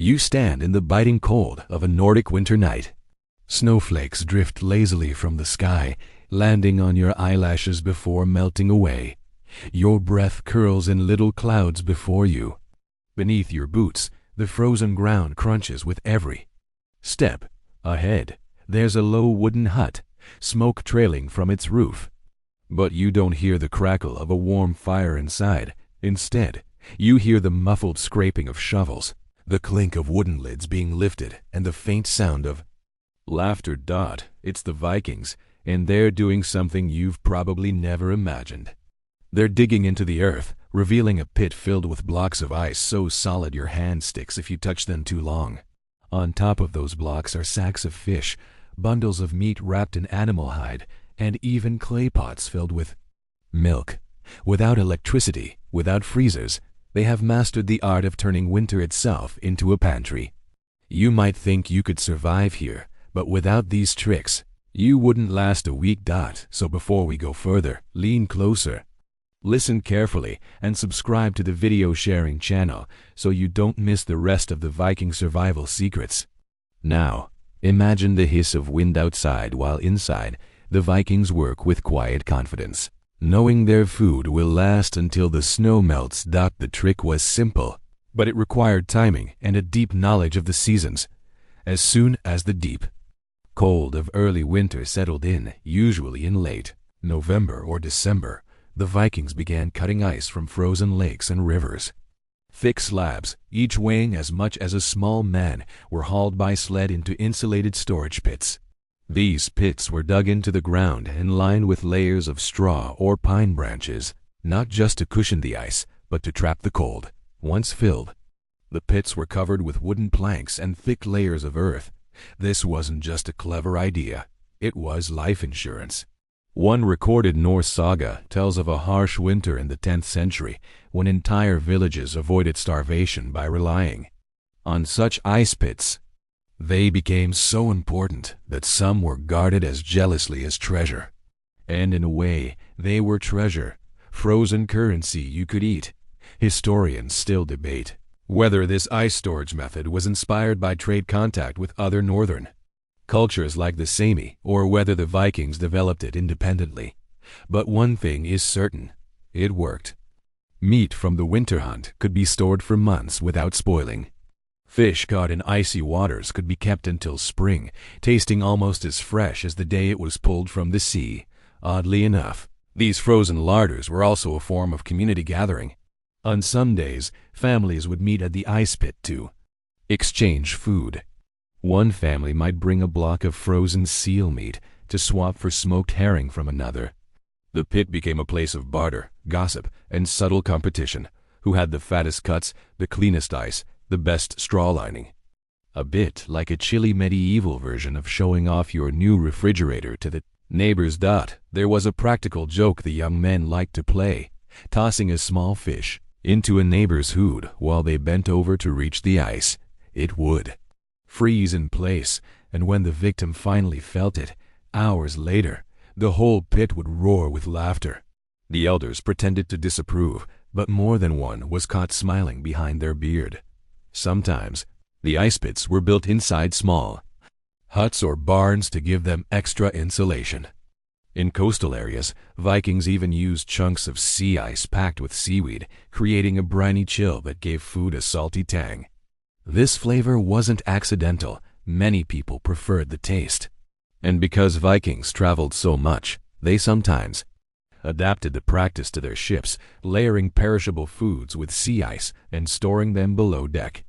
You stand in the biting cold of a Nordic winter night. Snowflakes drift lazily from the sky, landing on your eyelashes before melting away. Your breath curls in little clouds before you. Beneath your boots, the frozen ground crunches with every step. Ahead, there's a low wooden hut, smoke trailing from its roof. But you don't hear the crackle of a warm fire inside. Instead, you hear the muffled scraping of shovels, the clink of wooden lids being lifted, and the faint sound of laughter. It's the Vikings, and they're doing something you've probably never imagined. They're digging into the earth, revealing a pit filled with blocks of ice so solid your hand sticks if you touch them too long. On top of those blocks are sacks of fish, bundles of meat wrapped in animal hide, and even clay pots filled with milk. Without electricity, without freezers, they have mastered the art of turning winter itself into a pantry. You might think you could survive here, but without these tricks, you wouldn't last a week. So before we go further, lean closer. Listen carefully and subscribe to the video sharing channel so you don't miss the rest of the Viking survival secrets. Now, imagine the hiss of wind outside while inside, the Vikings work with quiet confidence, knowing their food will last until the snow melts. The trick was simple, but it required timing and a deep knowledge of the seasons. As soon as the deep cold of early winter settled in, usually in late November or December, the Vikings began cutting ice from frozen lakes and rivers. Thick slabs, each weighing as much as a small man, were hauled by sled into insulated storage pits. These pits were dug into the ground and lined with layers of straw or pine branches, not just to cushion the ice, but to trap the cold. Once filled, the pits were covered with wooden planks and thick layers of earth. This wasn't just a clever idea, it was life insurance. One recorded Norse saga tells of a harsh winter in the 10th century when entire villages avoided starvation by relying on such ice pits. They became so important that some were guarded as jealously as treasure. And in a way, they were treasure, frozen currency you could eat. Historians still debate whether this ice storage method was inspired by trade contact with other northern cultures like the Sami, or whether the Vikings developed it independently. But one thing is certain, it worked. Meat from the winter hunt could be stored for months without spoiling. Fish caught in icy waters could be kept until spring, tasting almost as fresh as the day it was pulled from the sea. Oddly enough, these frozen larders were also a form of community gathering. On some days, families would meet at the ice pit to exchange food. One family might bring a block of frozen seal meat to swap for smoked herring from another. The pit became a place of barter, gossip, and subtle competition. Who had the fattest cuts, the cleanest ice, the best straw lining? A bit like a chilly medieval version of showing off your new refrigerator to the neighbors. There was a practical joke the young men liked to play, tossing a small fish into a neighbor's hood while they bent over to reach the ice. It would freeze in place, and when the victim finally felt it, hours later, the whole pit would roar with laughter. The elders pretended to disapprove, but more than one was caught smiling behind their beard. Sometimes, the ice pits were built inside small huts or barns to give them extra insulation. In coastal areas, Vikings even used chunks of sea ice packed with seaweed, creating a briny chill that gave food a salty tang. This flavor wasn't accidental. Many people preferred the taste. And because Vikings traveled so much, they sometimes adapted the practice to their ships, layering perishable foods with sea ice and storing them below deck.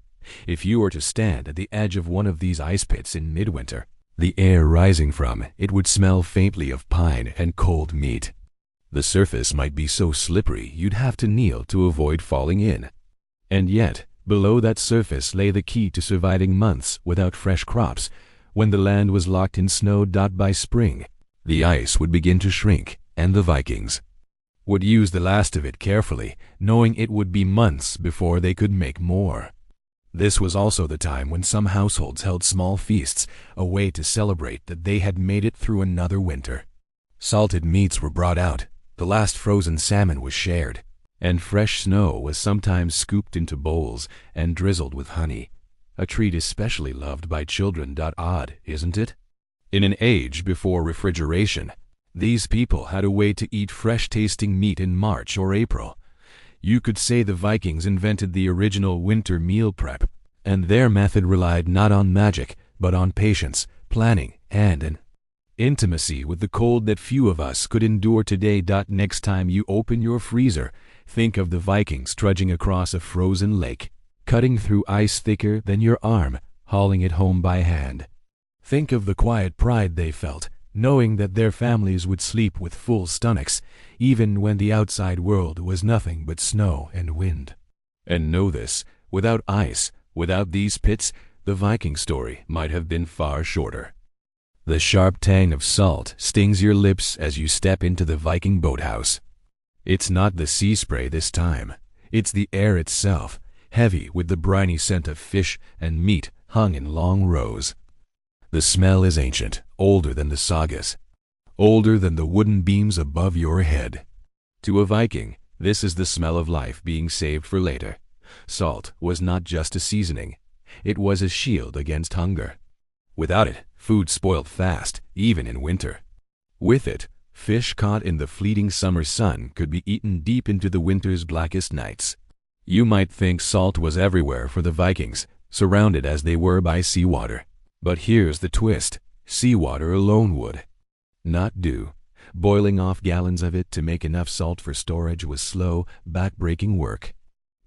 If you were to stand at the edge of one of these ice pits in midwinter, the air rising from it would smell faintly of pine and cold meat. The surface might be so slippery you'd have to kneel to avoid falling in. And yet, below that surface lay the key to surviving months without fresh crops. When the land was locked in snow, by spring, the ice would begin to shrink, and the Vikings would use the last of it carefully, knowing it would be months before they could make more. This was also the time when some households held small feasts, a way to celebrate that they had made it through another winter. Salted meats were brought out, the last frozen salmon was shared, and fresh snow was sometimes scooped into bowls and drizzled with honey. a treat especially loved by children. Odd, isn't it? In an age before refrigeration, these people had a way to eat fresh-tasting meat in March or April. You could say the Vikings invented the original winter meal prep, and their method relied not on magic, but on patience, planning, and an intimacy with the cold that few of us could endure today. Next time you open your freezer, think of the Vikings trudging across a frozen lake, cutting through ice thicker than your arm, hauling it home by hand. Think of the quiet pride they felt, knowing that their families would sleep with full stomachs, even when the outside world was nothing but snow and wind. And know this, without ice, without these pits, the Viking story might have been far shorter. The sharp tang of salt stings your lips as you step into the Viking boathouse. It's not the sea spray this time. It's the air itself, heavy with the briny scent of fish and meat hung in long rows. The smell is ancient, older than the sagas, older than the wooden beams above your head. To a Viking, this is the smell of life being saved for later. Salt was not just a seasoning. It was a shield against hunger. Without it, food spoiled fast, even in winter. With it, fish caught in the fleeting summer sun could be eaten deep into the winter's blackest nights. You might think salt was everywhere for the Vikings, surrounded as they were by seawater. But here's the twist. Seawater alone would not do. Boiling off gallons of it to make enough salt for storage was slow, back-breaking work.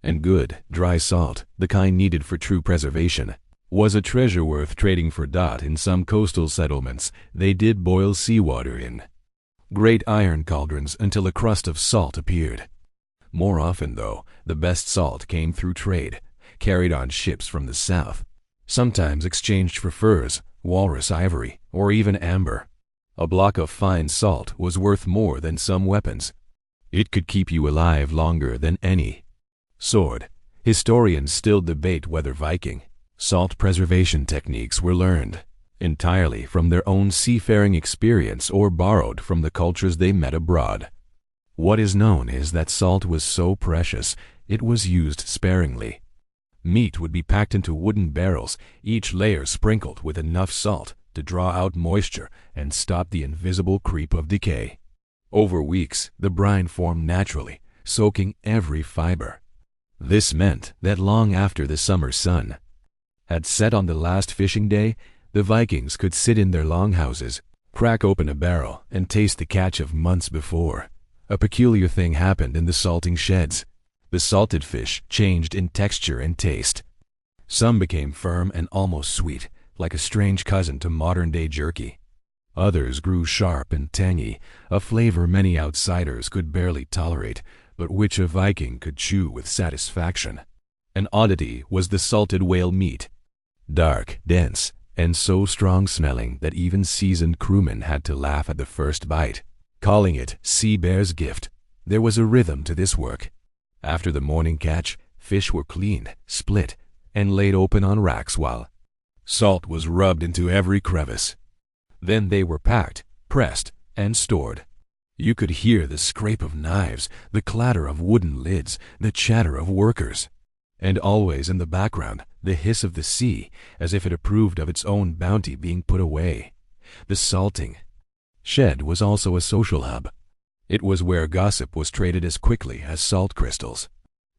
And good, dry salt, the kind needed for true preservation, was a treasure worth trading for. In some coastal settlements, they did boil seawater in great iron cauldrons until a crust of salt appeared. More often, though, the best salt came through trade, carried on ships from the south, sometimes exchanged for furs, walrus ivory, or even amber. A block of fine salt was worth more than some weapons. It could keep you alive longer than any sword. Historians still debate whether Viking salt preservation techniques were learned entirely from their own seafaring experience or borrowed from the cultures they met abroad. What is known is that salt was so precious, it was used sparingly. Meat would be packed into wooden barrels, each layer sprinkled with enough salt to draw out moisture and stop the invisible creep of decay. Over weeks, the brine formed naturally, soaking every fiber. This meant that long after the summer sun had set on the last fishing day, the Vikings could sit in their longhouses, crack open a barrel, and taste the catch of months before. A peculiar thing happened in the salting sheds. The salted fish changed in texture and taste. Some became firm and almost sweet, like a strange cousin to modern-day jerky. Others grew sharp and tangy, a flavor many outsiders could barely tolerate, but which a Viking could chew with satisfaction. An oddity was the salted whale meat. Dark, dense, and so strong-smelling that even seasoned crewmen had to laugh at the first bite, calling it sea bear's gift. There was a rhythm to this work. After the morning catch, fish were cleaned, split, and laid open on racks while salt was rubbed into every crevice. Then they were packed, pressed, and stored. You could hear the scrape of knives, the clatter of wooden lids, the chatter of workers. And always in the background, the hiss of the sea, as if it approved of its own bounty being put away. The salting shed was also a social hub. It was where gossip was traded as quickly as salt crystals.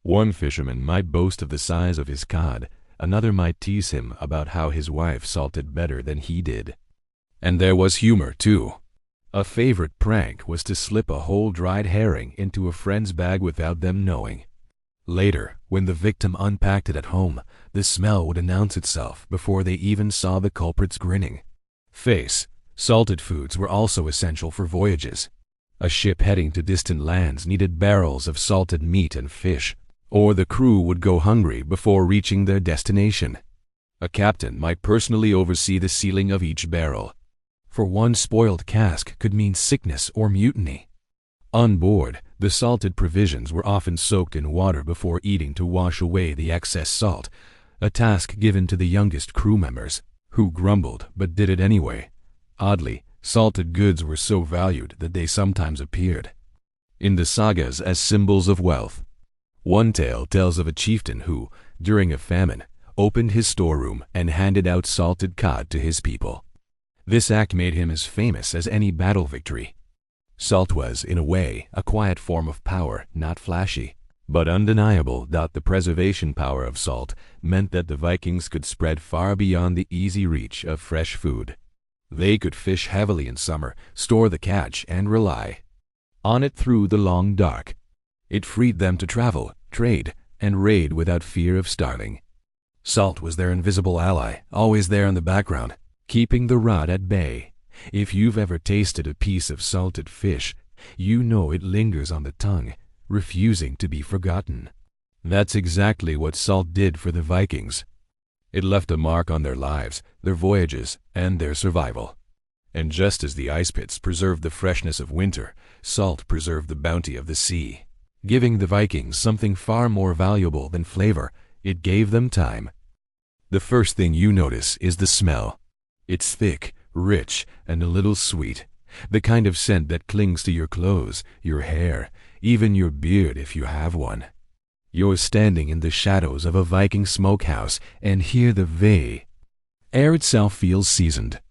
One fisherman might boast of the size of his cod, another might tease him about how his wife salted better than he did. And there was humor, too. A favorite prank was to slip a whole dried herring into a friend's bag without them knowing. Later, when the victim unpacked it at home, the smell would announce itself before they even saw the culprit's grinning face. Salted foods were also essential for voyages. A ship heading to distant lands needed barrels of salted meat and fish, or the crew would go hungry before reaching their destination. A captain might personally oversee the sealing of each barrel, for one spoiled cask could mean sickness or mutiny. On board, the salted provisions were often soaked in water before eating to wash away the excess salt, a task given to the youngest crew members, who grumbled but did it anyway. Oddly, salted goods were so valued that they sometimes appeared in the sagas as symbols of wealth. One tale tells of a chieftain who, during a famine, opened his storeroom and handed out salted cod to his people. This act made him as famous as any battle victory. Salt was, in a way, a quiet form of power, not flashy, but undeniable that the preservation power of salt meant that the Vikings could spread far beyond the easy reach of fresh food. They could fish heavily in summer, store the catch, and rely on it through the long dark. It freed them to travel, trade, and raid without fear of starving. Salt was their invisible ally, always there in the background, keeping the rot at bay. If you've ever tasted a piece of salted fish, you know it lingers on the tongue, refusing to be forgotten. That's exactly what salt did for the Vikings. It left a mark on their lives, their voyages, and their survival. And just as the ice pits preserved the freshness of winter, salt preserved the bounty of the sea. Giving the Vikings something far more valuable than flavor, it gave them time. The first thing you notice is the smell. It's thick, rich, and a little sweet. The kind of scent that clings to your clothes, your hair, even your beard if you have one. You're standing in the shadows of a Viking smokehouse and hear the air itself feels seasoned.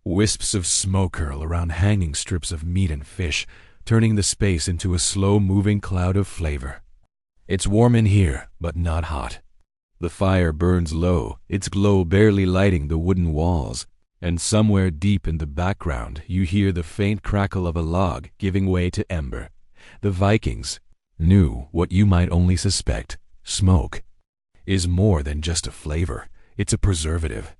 Wisps of smoke curl around hanging strips of meat and fish, turning the space into a slow-moving cloud of flavor. It's warm in here, but not hot. The fire burns low, its glow barely lighting the wooden walls, and somewhere deep in the background you hear the faint crackle of a log giving way to ember. The Vikings knew what you might only suspect. Smoke is more than just a flavor, it's a preservative.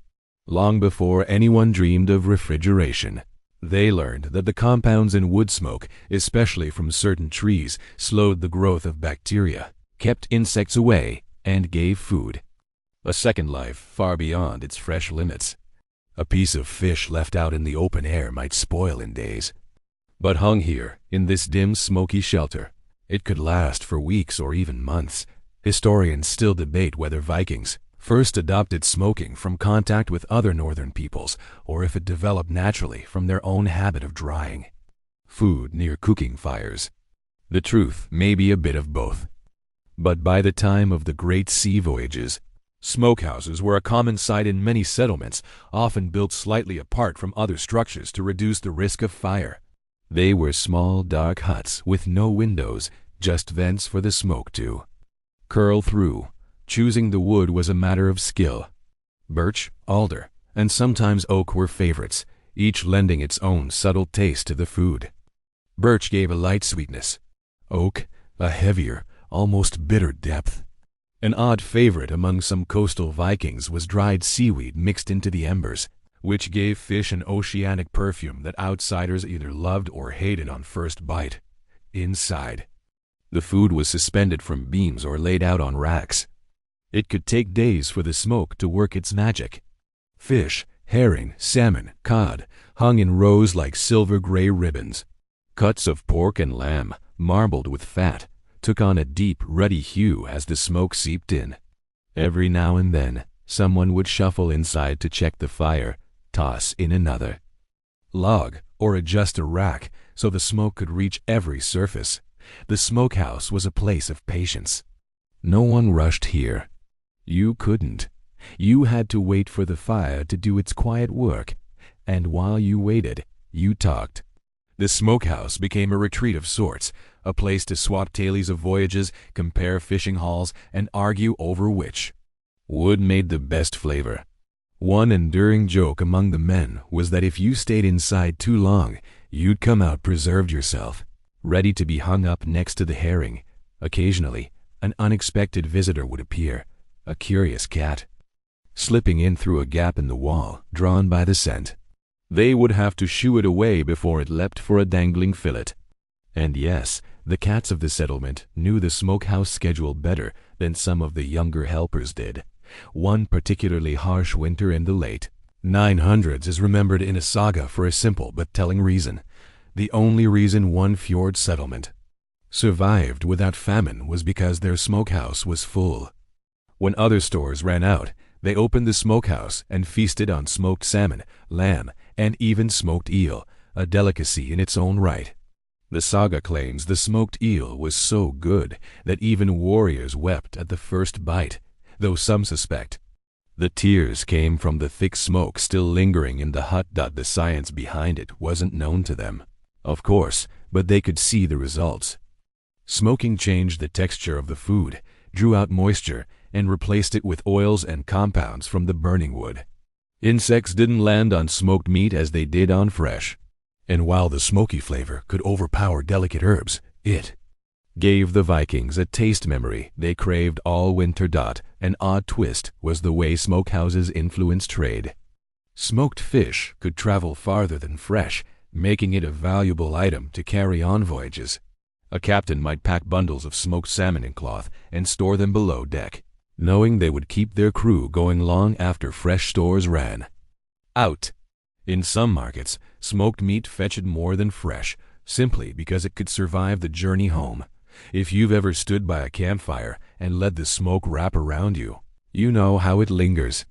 Long before anyone dreamed of refrigeration, they learned that the compounds in wood smoke, especially from certain trees, slowed the growth of bacteria, kept insects away, and gave food a second life far beyond its fresh limits. A piece of fish left out in the open air might spoil in days, but hung here, in this dim, smoky shelter, it could last for weeks or even months. Historians still debate whether Vikings first adopted smoking from contact with other northern peoples, or if it developed naturally from their own habit of drying food near cooking fires. The truth may be a bit of both. But by the time of the great sea voyages, smokehouses were a common sight in many settlements, often built slightly apart from other structures to reduce the risk of fire. They were small, dark huts with no windows, just vents for the smoke to curl through. Choosing the wood was a matter of skill. Birch, alder, and sometimes oak were favorites, each lending its own subtle taste to the food. Birch gave a light sweetness, oak a heavier, almost bitter depth. An odd favorite among some coastal Vikings was dried seaweed mixed into the embers, which gave fish an oceanic perfume that outsiders either loved or hated on first bite. Inside, the food was suspended from beams or laid out on racks. It could take days for the smoke to work its magic. Fish, herring, salmon, cod hung in rows like silver-gray ribbons. Cuts of pork and lamb, marbled with fat, took on a deep, ruddy hue as the smoke seeped in. Every now and then, someone would shuffle inside to check the fire, toss in another log, or adjust a rack so the smoke could reach every surface. The smokehouse was a place of patience. No one rushed here. You couldn't. You had to wait for the fire to do its quiet work, and while you waited, you talked. The smokehouse became a retreat of sorts, a place to swap tales of voyages, compare fishing hauls, and argue over which wood made the best flavor. One enduring joke among the men was that if you stayed inside too long, you'd come out preserved yourself, ready to be hung up next to the herring. Occasionally, an unexpected visitor would appear, a curious cat, slipping in through a gap in the wall, drawn by the scent. They would have to shoo it away before it leapt for a dangling fillet. And yes, the cats of the settlement knew the smokehouse schedule better than some of the younger helpers did. One particularly harsh winter in the late 900s is remembered in a saga for a simple but telling reason. The only reason one fjord settlement survived without famine was because their smokehouse was full. When other stores ran out, they opened the smokehouse and feasted on smoked salmon, lamb, and even smoked eel, a delicacy in its own right. The saga claims the smoked eel was so good that even warriors wept at the first bite, though some suspect The tears came from the thick smoke still lingering in the hut. The science behind it wasn't known to them, of course, but they could see the results. Smoking changed the texture of the food, drew out moisture, and replaced it with oils and compounds from the burning wood. Insects didn't land on smoked meat as they did on fresh. And while the smoky flavor could overpower delicate herbs, it gave the Vikings a taste memory they craved all winter. An odd twist was the way smokehouses influenced trade. Smoked fish could travel farther than fresh, making it a valuable item to carry on voyages. A captain might pack bundles of smoked salmon in cloth and store them below deck, knowing they would keep their crew going long after fresh stores ran out. In some markets, smoked meat fetched more than fresh, simply because it could survive the journey home. If you've ever stood by a campfire and let the smoke wrap around you, you know how it lingers.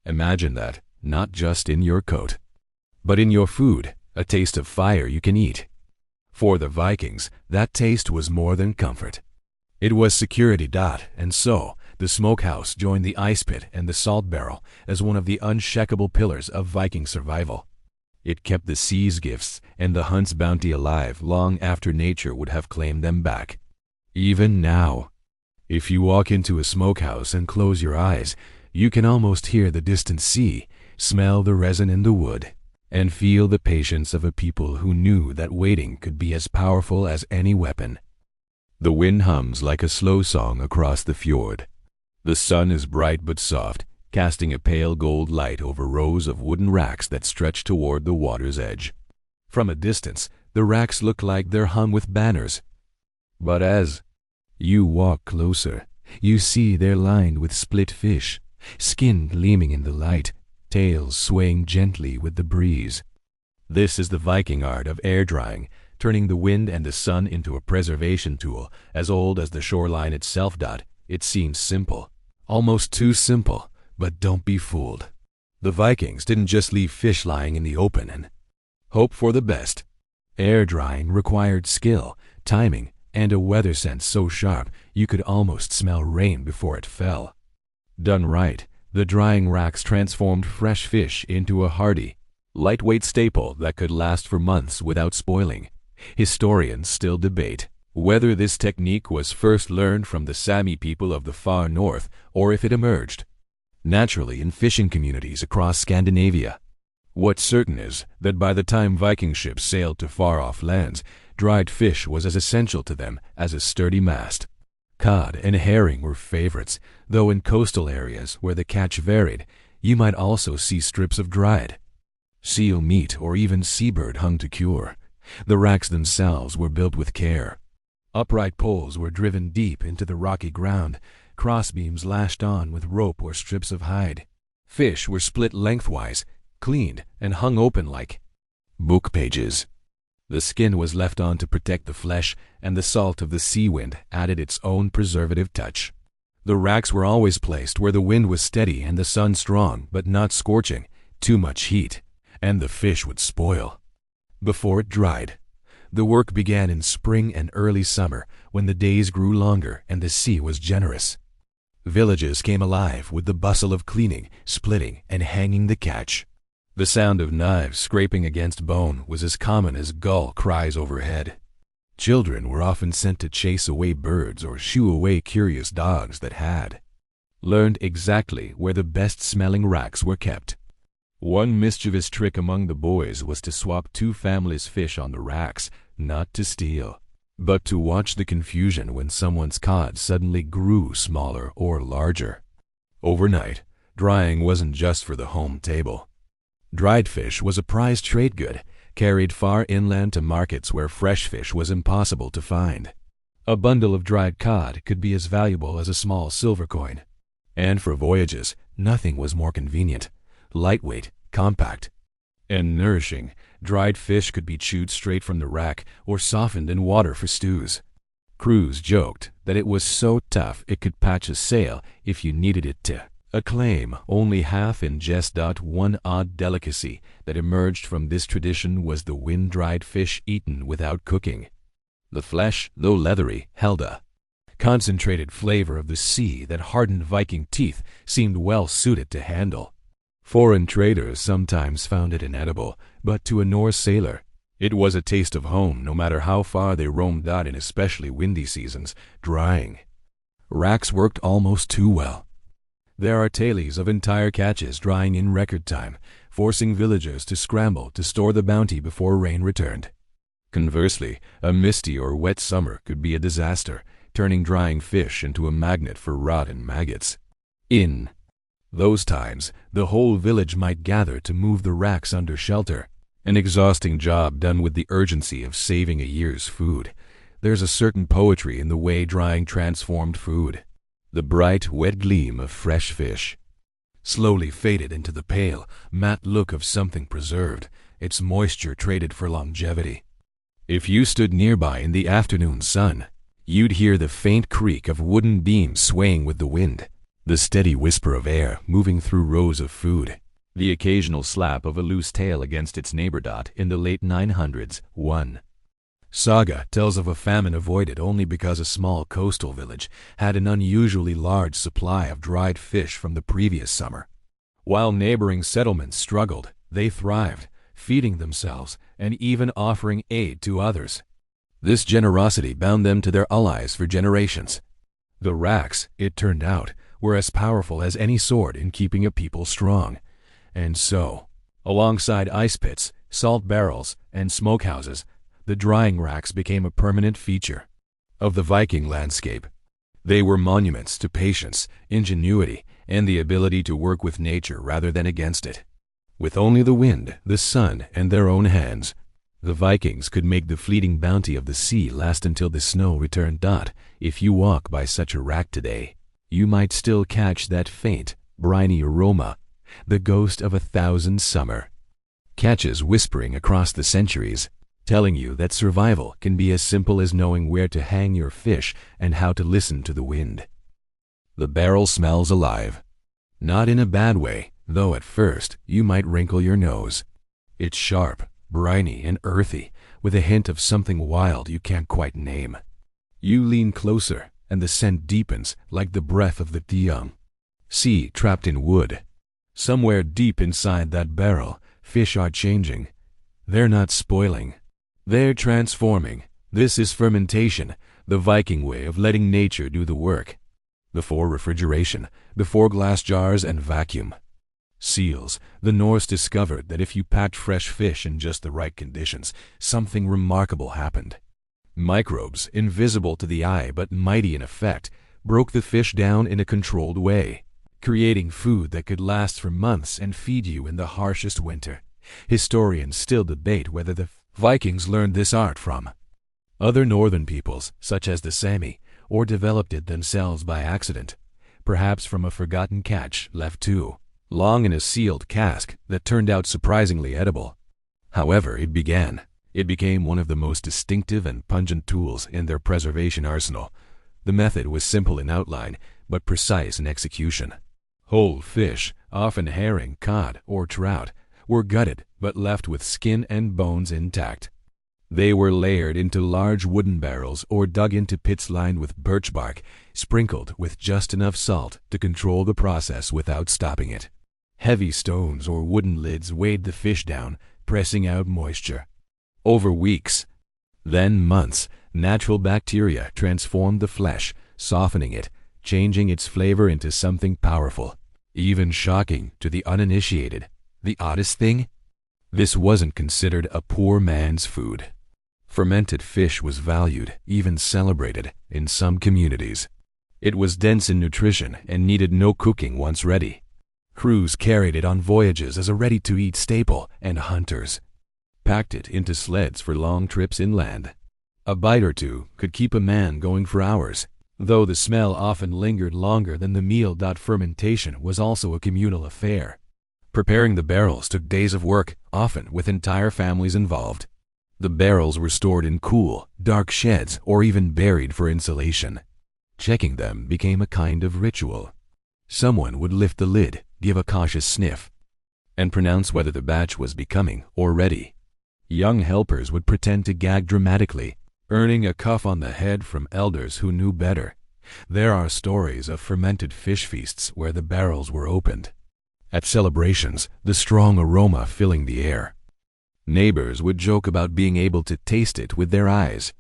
Imagine that, not just in your coat, but in your food, a taste of fire you can eat. For the Vikings, that taste was more than comfort. It was security. And so, the smokehouse joined the ice pit and the salt barrel as one of the unshakable pillars of Viking survival. It kept the sea's gifts and the hunt's bounty alive long after nature would have claimed them back. Even now, if you walk into a smokehouse and close your eyes, you can almost hear the distant sea, smell the resin in the wood, and feel the patience of a people who knew that waiting could be as powerful as any weapon. The wind hums like a slow song across the fjord. The sun is bright but soft, casting a pale gold light over rows of wooden racks that stretch toward the water's edge. From a distance, the racks look like they're hung with banners. But as you walk closer, you see they're lined with split fish, skin gleaming in the light, tails swaying gently with the breeze. This is the Viking art of air drying, turning the wind and the sun into a preservation tool as old as the shoreline itself. It seems simple, almost too simple, but don't be fooled. The Vikings didn't just leave fish lying in the open and hope for the best. Air drying required skill, timing, and a weather sense so sharp you could almost smell rain before it fell. Done right, the drying racks transformed fresh fish into a hardy, lightweight staple that could last for months without spoiling. Historians still debate whether this technique was first learned from the Sami people of the far north or if it emerged naturally in fishing communities across Scandinavia. What's certain is that by the time Viking ships sailed to far-off lands, dried fish was as essential to them as a sturdy mast. Cod and herring were favorites, though in coastal areas where the catch varied, you might also see strips of dried seal meat or even seabird hung to cure. The racks themselves were built with care. Upright poles were driven deep into the rocky ground, crossbeams lashed on with rope or strips of hide. Fish were split lengthwise, cleaned, and hung open like book pages. The skin was left on to protect the flesh, and the salt of the sea wind added its own preservative touch. The racks were always placed where the wind was steady and the sun strong but not scorching. Too much heat, and the fish would spoil before it dried. The work began in spring and early summer when the days grew longer and the sea was generous. Villages came alive with the bustle of cleaning, splitting, and hanging the catch. The sound of knives scraping against bone was as common as gull cries overhead. Children were often sent to chase away birds or shoo away curious dogs that had learned exactly where the best-smelling racks were kept. One mischievous trick among the boys was to swap two families' fish on the racks, not to steal, but to watch the confusion when someone's cod suddenly grew smaller or larger. Overnight, drying wasn't just for the home table. Dried fish was a prized trade good, carried far inland to markets where fresh fish was impossible to find. A bundle of dried cod could be as valuable as a small silver coin. And for voyages, nothing was more convenient. Lightweight, compact, and nourishing, dried fish could be chewed straight from the rack or softened in water for stews. Crews joked that it was so tough it could patch a sail if you needed it to. A claim only half in jest. One odd delicacy that emerged from this tradition was the wind-dried fish eaten without cooking. The flesh, though leathery, held a concentrated flavor of the sea that hardened Viking teeth seemed well suited to handle. Foreign traders sometimes found it inedible, but to a Norse sailor, it was a taste of home no matter how far they roamed out in especially windy seasons, drying. Racks worked almost too well. There are tales of entire catches drying in record time, forcing villagers to scramble to store the bounty before rain returned. Conversely, a misty or wet summer could be a disaster, turning drying fish into a magnet for rot and maggots. In those times, the whole village might gather to move the racks under shelter, an exhausting job done with the urgency of saving a year's food. There's a certain poetry in the way drying transformed food. The bright, wet gleam of fresh fish slowly faded into the pale, matte look of something preserved, its moisture traded for longevity. If you stood nearby in the afternoon sun, you'd hear the faint creak of wooden beams swaying with the wind, the steady whisper of air moving through rows of food, the occasional slap of a loose tail against its neighbor. In the late 900s, one saga tells of a famine avoided only because a small coastal village had an unusually large supply of dried fish from the previous summer. While neighboring settlements struggled, they thrived, feeding themselves and even offering aid to others. This generosity bound them to their allies for generations. The racks, it turned out, were as powerful as any sword in keeping a people strong. And so, alongside ice pits, salt barrels, and smokehouses, the drying racks became a permanent feature of the Viking landscape. They were monuments to patience, ingenuity, and the ability to work with nature rather than against it. With only the wind, the sun, and their own hands, the Vikings could make the fleeting bounty of the sea last until the snow returned. If you walk by such a rack today, you might still catch that faint, briny aroma, the ghost of 1,000 summer catches whispering across the centuries, telling you that survival can be as simple as knowing where to hang your fish and how to listen to the wind. The barrel smells alive. Not in a bad way, though at first you might wrinkle your nose. It's sharp, briny, and earthy, with a hint of something wild you can't quite name. You lean closer, and the scent deepens like the breath of the young sea trapped in wood. Somewhere deep inside that barrel, fish are changing. They're not spoiling. They're transforming. This is fermentation, the Viking way of letting nature do the work. Before refrigeration, before glass jars and vacuum seals, the Norse discovered that if you packed fresh fish in just the right conditions, something remarkable happened. Microbes, invisible to the eye but mighty in effect, broke the fish down in a controlled way, creating food that could last for months and feed you in the harshest winter. Historians still debate whether the Vikings learned this art from other northern peoples, such as the Sami, or developed it themselves by accident, perhaps from a forgotten catch left too long in a sealed cask that turned out surprisingly edible. However it began, it became one of the most distinctive and pungent tools in their preservation arsenal. The method was simple in outline, but precise in execution. Whole fish, often herring, cod, or trout, were gutted but left with skin and bones intact. They were layered into large wooden barrels or dug into pits lined with birch bark, sprinkled with just enough salt to control the process without stopping it. Heavy stones or wooden lids weighed the fish down, pressing out moisture. Over weeks, then months, natural bacteria transformed the flesh, softening it, changing its flavor into something powerful, even shocking to the uninitiated. The oddest thing? This wasn't considered a poor man's food. Fermented fish was valued, even celebrated, in some communities. It was dense in nutrition and needed no cooking once ready. Crews carried it on voyages as a ready-to-eat staple, and hunters packed it into sleds for long trips inland. A bite or two could keep a man going for hours, though the smell often lingered longer than the meal. Fermentation was also a communal affair. Preparing the barrels took days of work, often with entire families involved. The barrels were stored in cool, dark sheds or even buried for insulation. Checking them became a kind of ritual. Someone would lift the lid, give a cautious sniff, and pronounce whether the batch was becoming or ready. Young helpers would pretend to gag dramatically, earning a cuff on the head from elders who knew better. There are stories of fermented fish feasts where the barrels were opened. At celebrations, the strong aroma filling the air. Neighbors would joke about being able to taste it with their eyes.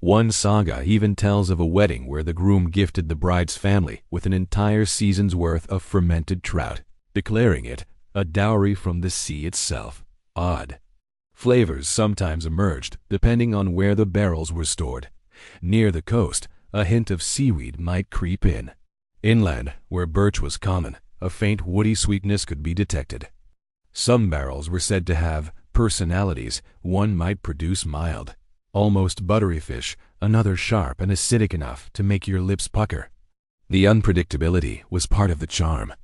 One saga even tells of a wedding where the groom gifted the bride's family with an entire season's worth of fermented trout, declaring it a dowry from the sea itself. Odd. Flavors sometimes emerged depending on where the barrels were stored. Near the coast, a hint of seaweed might creep in. Inland, where birch was common, a faint woody sweetness could be detected. Some barrels were said to have personalities. One might produce mild, almost buttery fish, another sharp and acidic enough to make your lips pucker. The unpredictability was part of the charm.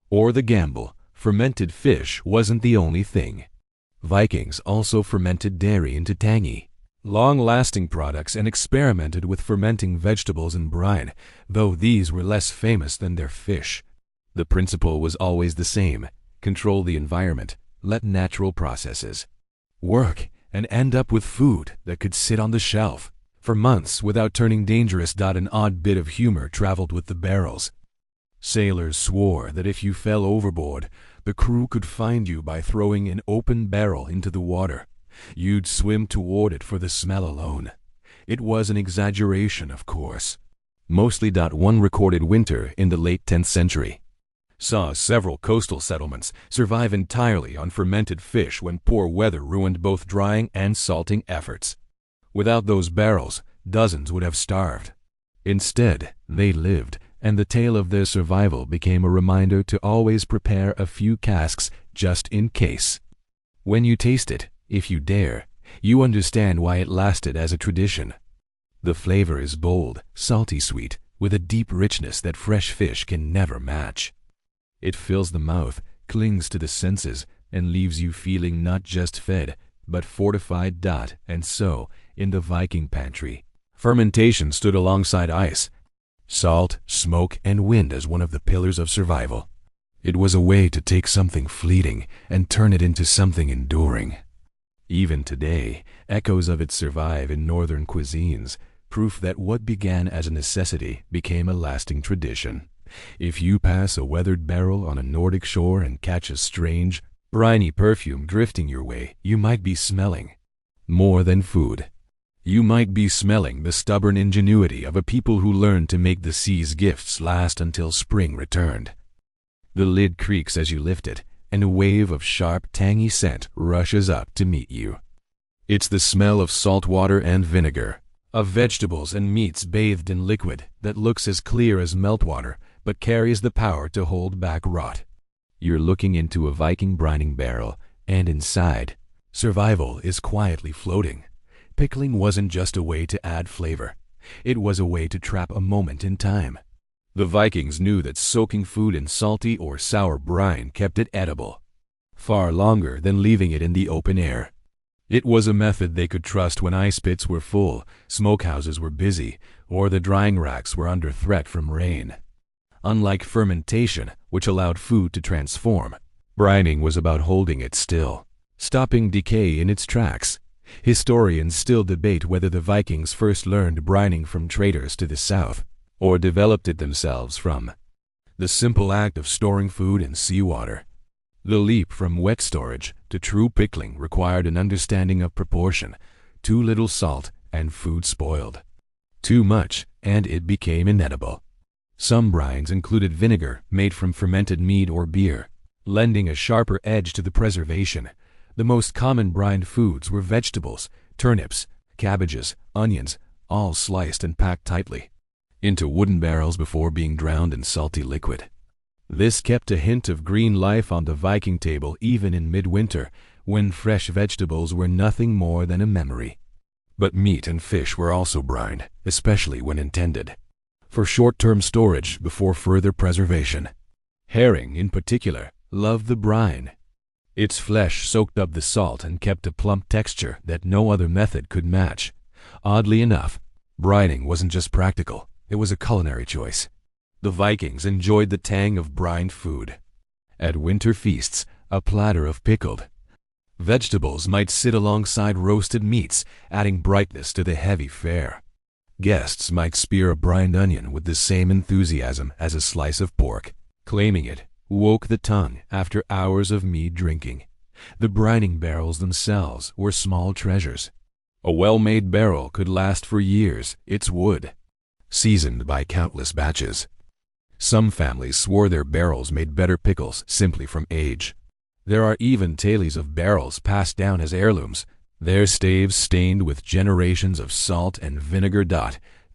Or the gamble. Fermented fish wasn't the only thing. Vikings also fermented dairy into tangy, long-lasting products and experimented with fermenting vegetables in brine, though these were less famous than their fish. The principle was always the same: control the environment, let natural processes work, and end up with food that could sit on the shelf for months without turning dangerous. An odd bit of humor traveled with the barrels. Sailors swore that if you fell overboard, the crew could find you by throwing an open barrel into the water. You'd swim toward it for the smell alone. It was an exaggeration, of course. Mostly. One recorded winter in the late 10th century saw several coastal settlements survive entirely on fermented fish when poor weather ruined both drying and salting efforts. Without those barrels, dozens would have starved. Instead, they lived, and the tale of their survival became a reminder to always prepare a few casks just in case. When you taste it, if you dare, you understand why it lasted as a tradition. The flavor is bold, salty sweet, with a deep richness that fresh fish can never match. It fills the mouth, clings to the senses, and leaves you feeling not just fed, but fortified. And so, in the Viking pantry, fermentation stood alongside ice, salt, smoke, and wind as one of the pillars of survival. It was a way to take something fleeting and turn it into something enduring. Even today, echoes of it survive in northern cuisines, proof that what began as a necessity became a lasting tradition. If you pass a weathered barrel on a Nordic shore and catch a strange, briny perfume drifting your way, you might be smelling more than food. You might be smelling the stubborn ingenuity of a people who learned to make the sea's gifts last until spring returned. The lid creaks as you lift it, and a wave of sharp, tangy scent rushes up to meet you. It's the smell of salt water and vinegar, of vegetables and meats bathed in liquid that looks as clear as meltwater, but carries the power to hold back rot. You're looking into a Viking brining barrel, and inside, survival is quietly floating. Pickling wasn't just a way to add flavor. It was a way to trap a moment in time. The Vikings knew that soaking food in salty or sour brine kept it edible far longer than leaving it in the open air. It was a method they could trust when ice pits were full, smokehouses were busy, or the drying racks were under threat from rain. Unlike fermentation, which allowed food to transform, brining was about holding it still, stopping decay in its tracks. Historians still debate whether the Vikings first learned brining from traders to the south, or developed it themselves from the simple act of storing food in seawater. The leap from wet storage to true pickling required an understanding of proportion. Too little salt, and food spoiled. Too much, and it became inedible. Some brines included vinegar made from fermented mead or beer, lending a sharper edge to the preservation. The most common brined foods were vegetables, turnips, cabbages, onions, all sliced and packed tightly into wooden barrels before being drowned in salty liquid. This kept a hint of green life on the Viking table even in midwinter, when fresh vegetables were nothing more than a memory. But meat and fish were also brined, especially when intended for short-term storage before further preservation. Herring, in particular, loved the brine. Its flesh soaked up the salt and kept a plump texture that no other method could match. Oddly enough, brining wasn't just practical, it was a culinary choice. The Vikings enjoyed the tang of brined food. At winter feasts, a platter of pickled vegetables might sit alongside roasted meats, adding brightness to the heavy fare. Guests might spear a brined onion with the same enthusiasm as a slice of pork, claiming it woke the tongue after hours of mead drinking. The brining barrels themselves were small treasures. A well-made barrel could last for years, its wood, seasoned by countless batches. Some families swore their barrels made better pickles simply from age. There are even tales of barrels passed down as heirlooms, their staves stained with generations of salt and vinegar.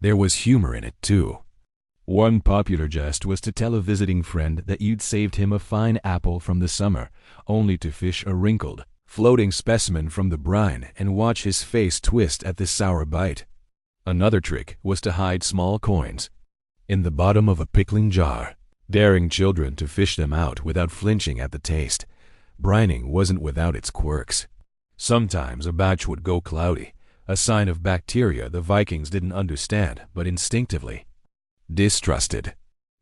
There was humor in it, too. One popular jest was to tell a visiting friend that you'd saved him a fine apple from the summer, only to fish a wrinkled, floating specimen from the brine and watch his face twist at the sour bite. Another trick was to hide small coins in the bottom of a pickling jar, daring children to fish them out without flinching at the taste. Brining wasn't without its quirks. Sometimes a batch would go cloudy, a sign of bacteria the Vikings didn't understand but instinctively distrusted.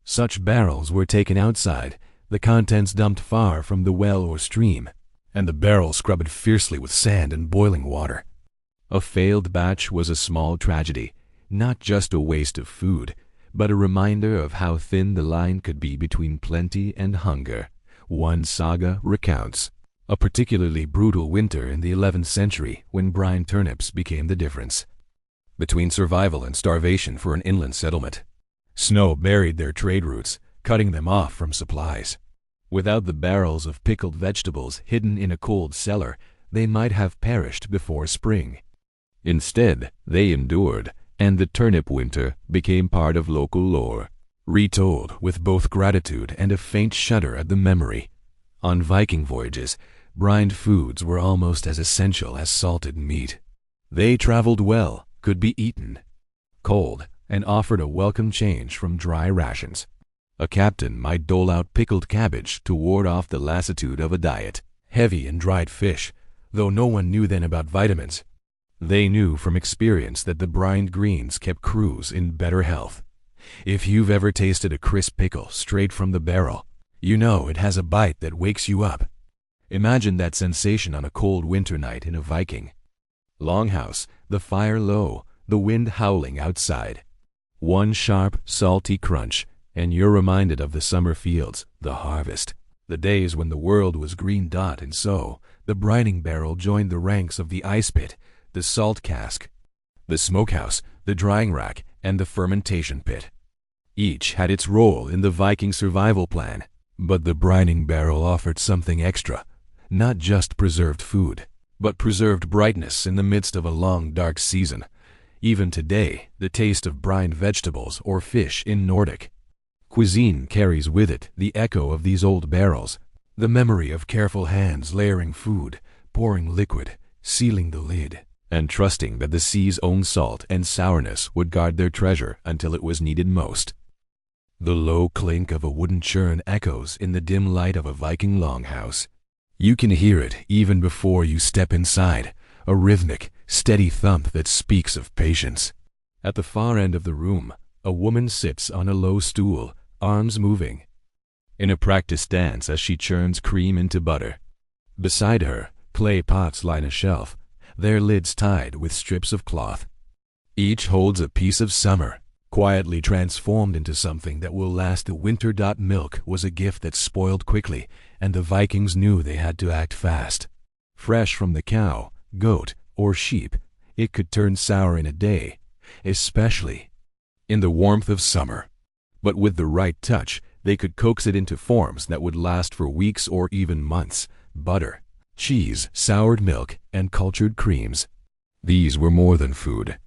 Such barrels were taken outside, the contents dumped far from the well or stream, and the barrel scrubbed fiercely with sand and boiling water. A failed batch was a small tragedy, not just a waste of food, but a reminder of how thin the line could be between plenty and hunger. One saga recounts a particularly brutal winter in the 11th century when brine turnips became the difference between survival and starvation for an inland settlement. Snow buried their trade routes, cutting them off from supplies. Without the barrels of pickled vegetables hidden in a cold cellar, they might have perished before spring. Instead, they endured, and the turnip winter became part of local lore, retold with both gratitude and a faint shudder at the memory. On Viking voyages, brined foods were almost as essential as salted meat. They traveled well, could be eaten cold, and offered a welcome change from dry rations. A captain might dole out pickled cabbage to ward off the lassitude of a diet heavy in dried fish, though no one knew then about vitamins. They knew from experience that the brined greens kept crews in better health. If you've ever tasted a crisp pickle straight from the barrel, you know it has a bite that wakes you up. Imagine that sensation on a cold winter night in a Viking longhouse, the fire low, the wind howling outside. One sharp, salty crunch, and you're reminded of the summer fields, the harvest, the days when the world was green. And so, the brining barrel joined the ranks of the ice pit, the salt cask, the smokehouse, the drying rack, and the fermentation pit. Each had its role in the Viking survival plan, but the brining barrel offered something extra, not just preserved food, but preserved brightness in the midst of a long, dark season. Even today, the taste of brined vegetables or fish in Nordic cuisine carries with it the echo of these old barrels, the memory of careful hands layering food, pouring liquid, sealing the lid, and trusting that the sea's own salt and sourness would guard their treasure until it was needed most. The low clink of a wooden churn echoes in the dim light of a Viking longhouse. You can hear it even before you step inside, a rhythmic, steady thump that speaks of patience. At the far end of the room, a woman sits on a low stool, arms moving in a practiced dance as she churns cream into butter. Beside her, clay pots line a shelf, their lids tied with strips of cloth. Each holds a piece of summer, quietly transformed into something that will last the winter. Milk was a gift that spoiled quickly, and the Vikings knew they had to act fast. Fresh from the cow, goat, or sheep, it could turn sour in a day, especially in the warmth of summer. But with the right touch, they could coax it into forms that would last for weeks or even months. Butter, cheese, soured milk, and cultured creams. These were more than food.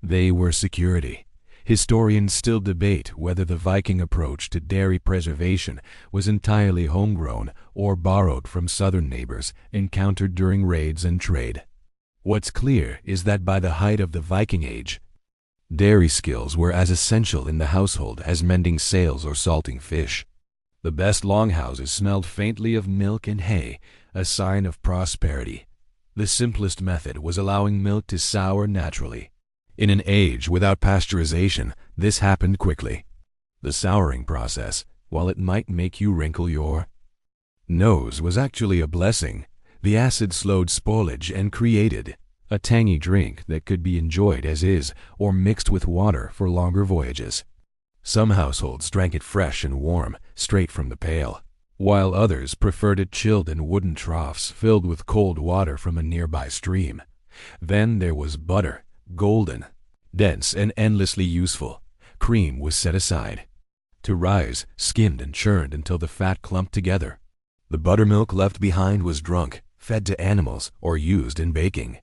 They were security. Historians still debate whether the Viking approach to dairy preservation was entirely homegrown or borrowed from southern neighbors encountered during raids and trade. What's clear is that by the height of the Viking Age, dairy skills were as essential in the household as mending sails or salting fish. The best longhouses smelled faintly of milk and hay, a sign of prosperity. The simplest method was allowing milk to sour naturally. In an age without pasteurization, this happened quickly. The souring process, while it might make you wrinkle your nose, was actually a blessing. The acid slowed spoilage and created a tangy drink that could be enjoyed as is or mixed with water for longer voyages. Some households drank it fresh and warm, straight from the pail, while others preferred it chilled in wooden troughs filled with cold water from a nearby stream. Then there was butter, golden, dense, and endlessly useful. Cream was set aside to rise, skimmed and churned until the fat clumped together. The buttermilk left behind was drunk, fed to animals, or used in baking.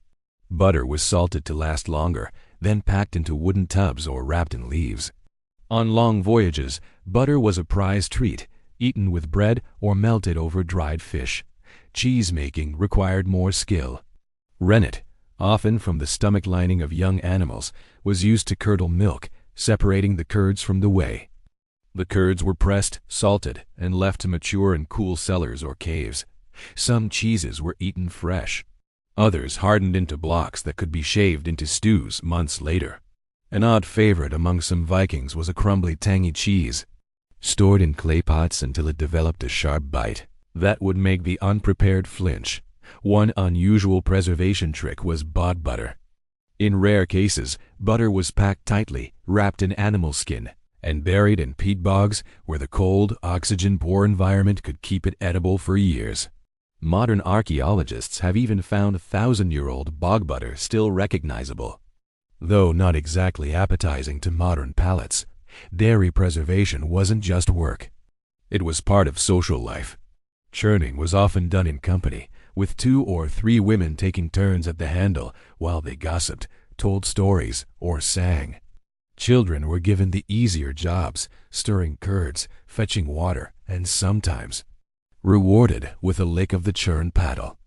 Butter was salted to last longer, then packed into wooden tubs or wrapped in leaves. On long voyages, butter was a prized treat, eaten with bread or melted over dried fish. Cheese-making required more skill. Rennet, often from the stomach lining of young animals, was used to curdle milk, separating the curds from the whey. The curds were pressed, salted, and left to mature in cool cellars or caves. Some cheeses were eaten fresh. Others hardened into blocks that could be shaved into stews months later. An odd favorite among some Vikings was a crumbly, tangy cheese, stored in clay pots until it developed a sharp bite that would make the unprepared flinch. One unusual preservation trick was bod butter. In rare cases, butter was packed tightly, wrapped in animal skin, and buried in peat bogs where the cold, oxygen-poor environment could keep it edible for years. Modern archaeologists have even found 1,000-year-old bog butter still recognizable. Though not exactly appetizing to modern palates, dairy preservation wasn't just work. It was part of social life. Churning was often done in company, with 2 or 3 women taking turns at the handle while they gossiped, told stories, or sang. Children were given the easier jobs, stirring curds, fetching water, and sometimes rewarded with a lick of the churn paddle.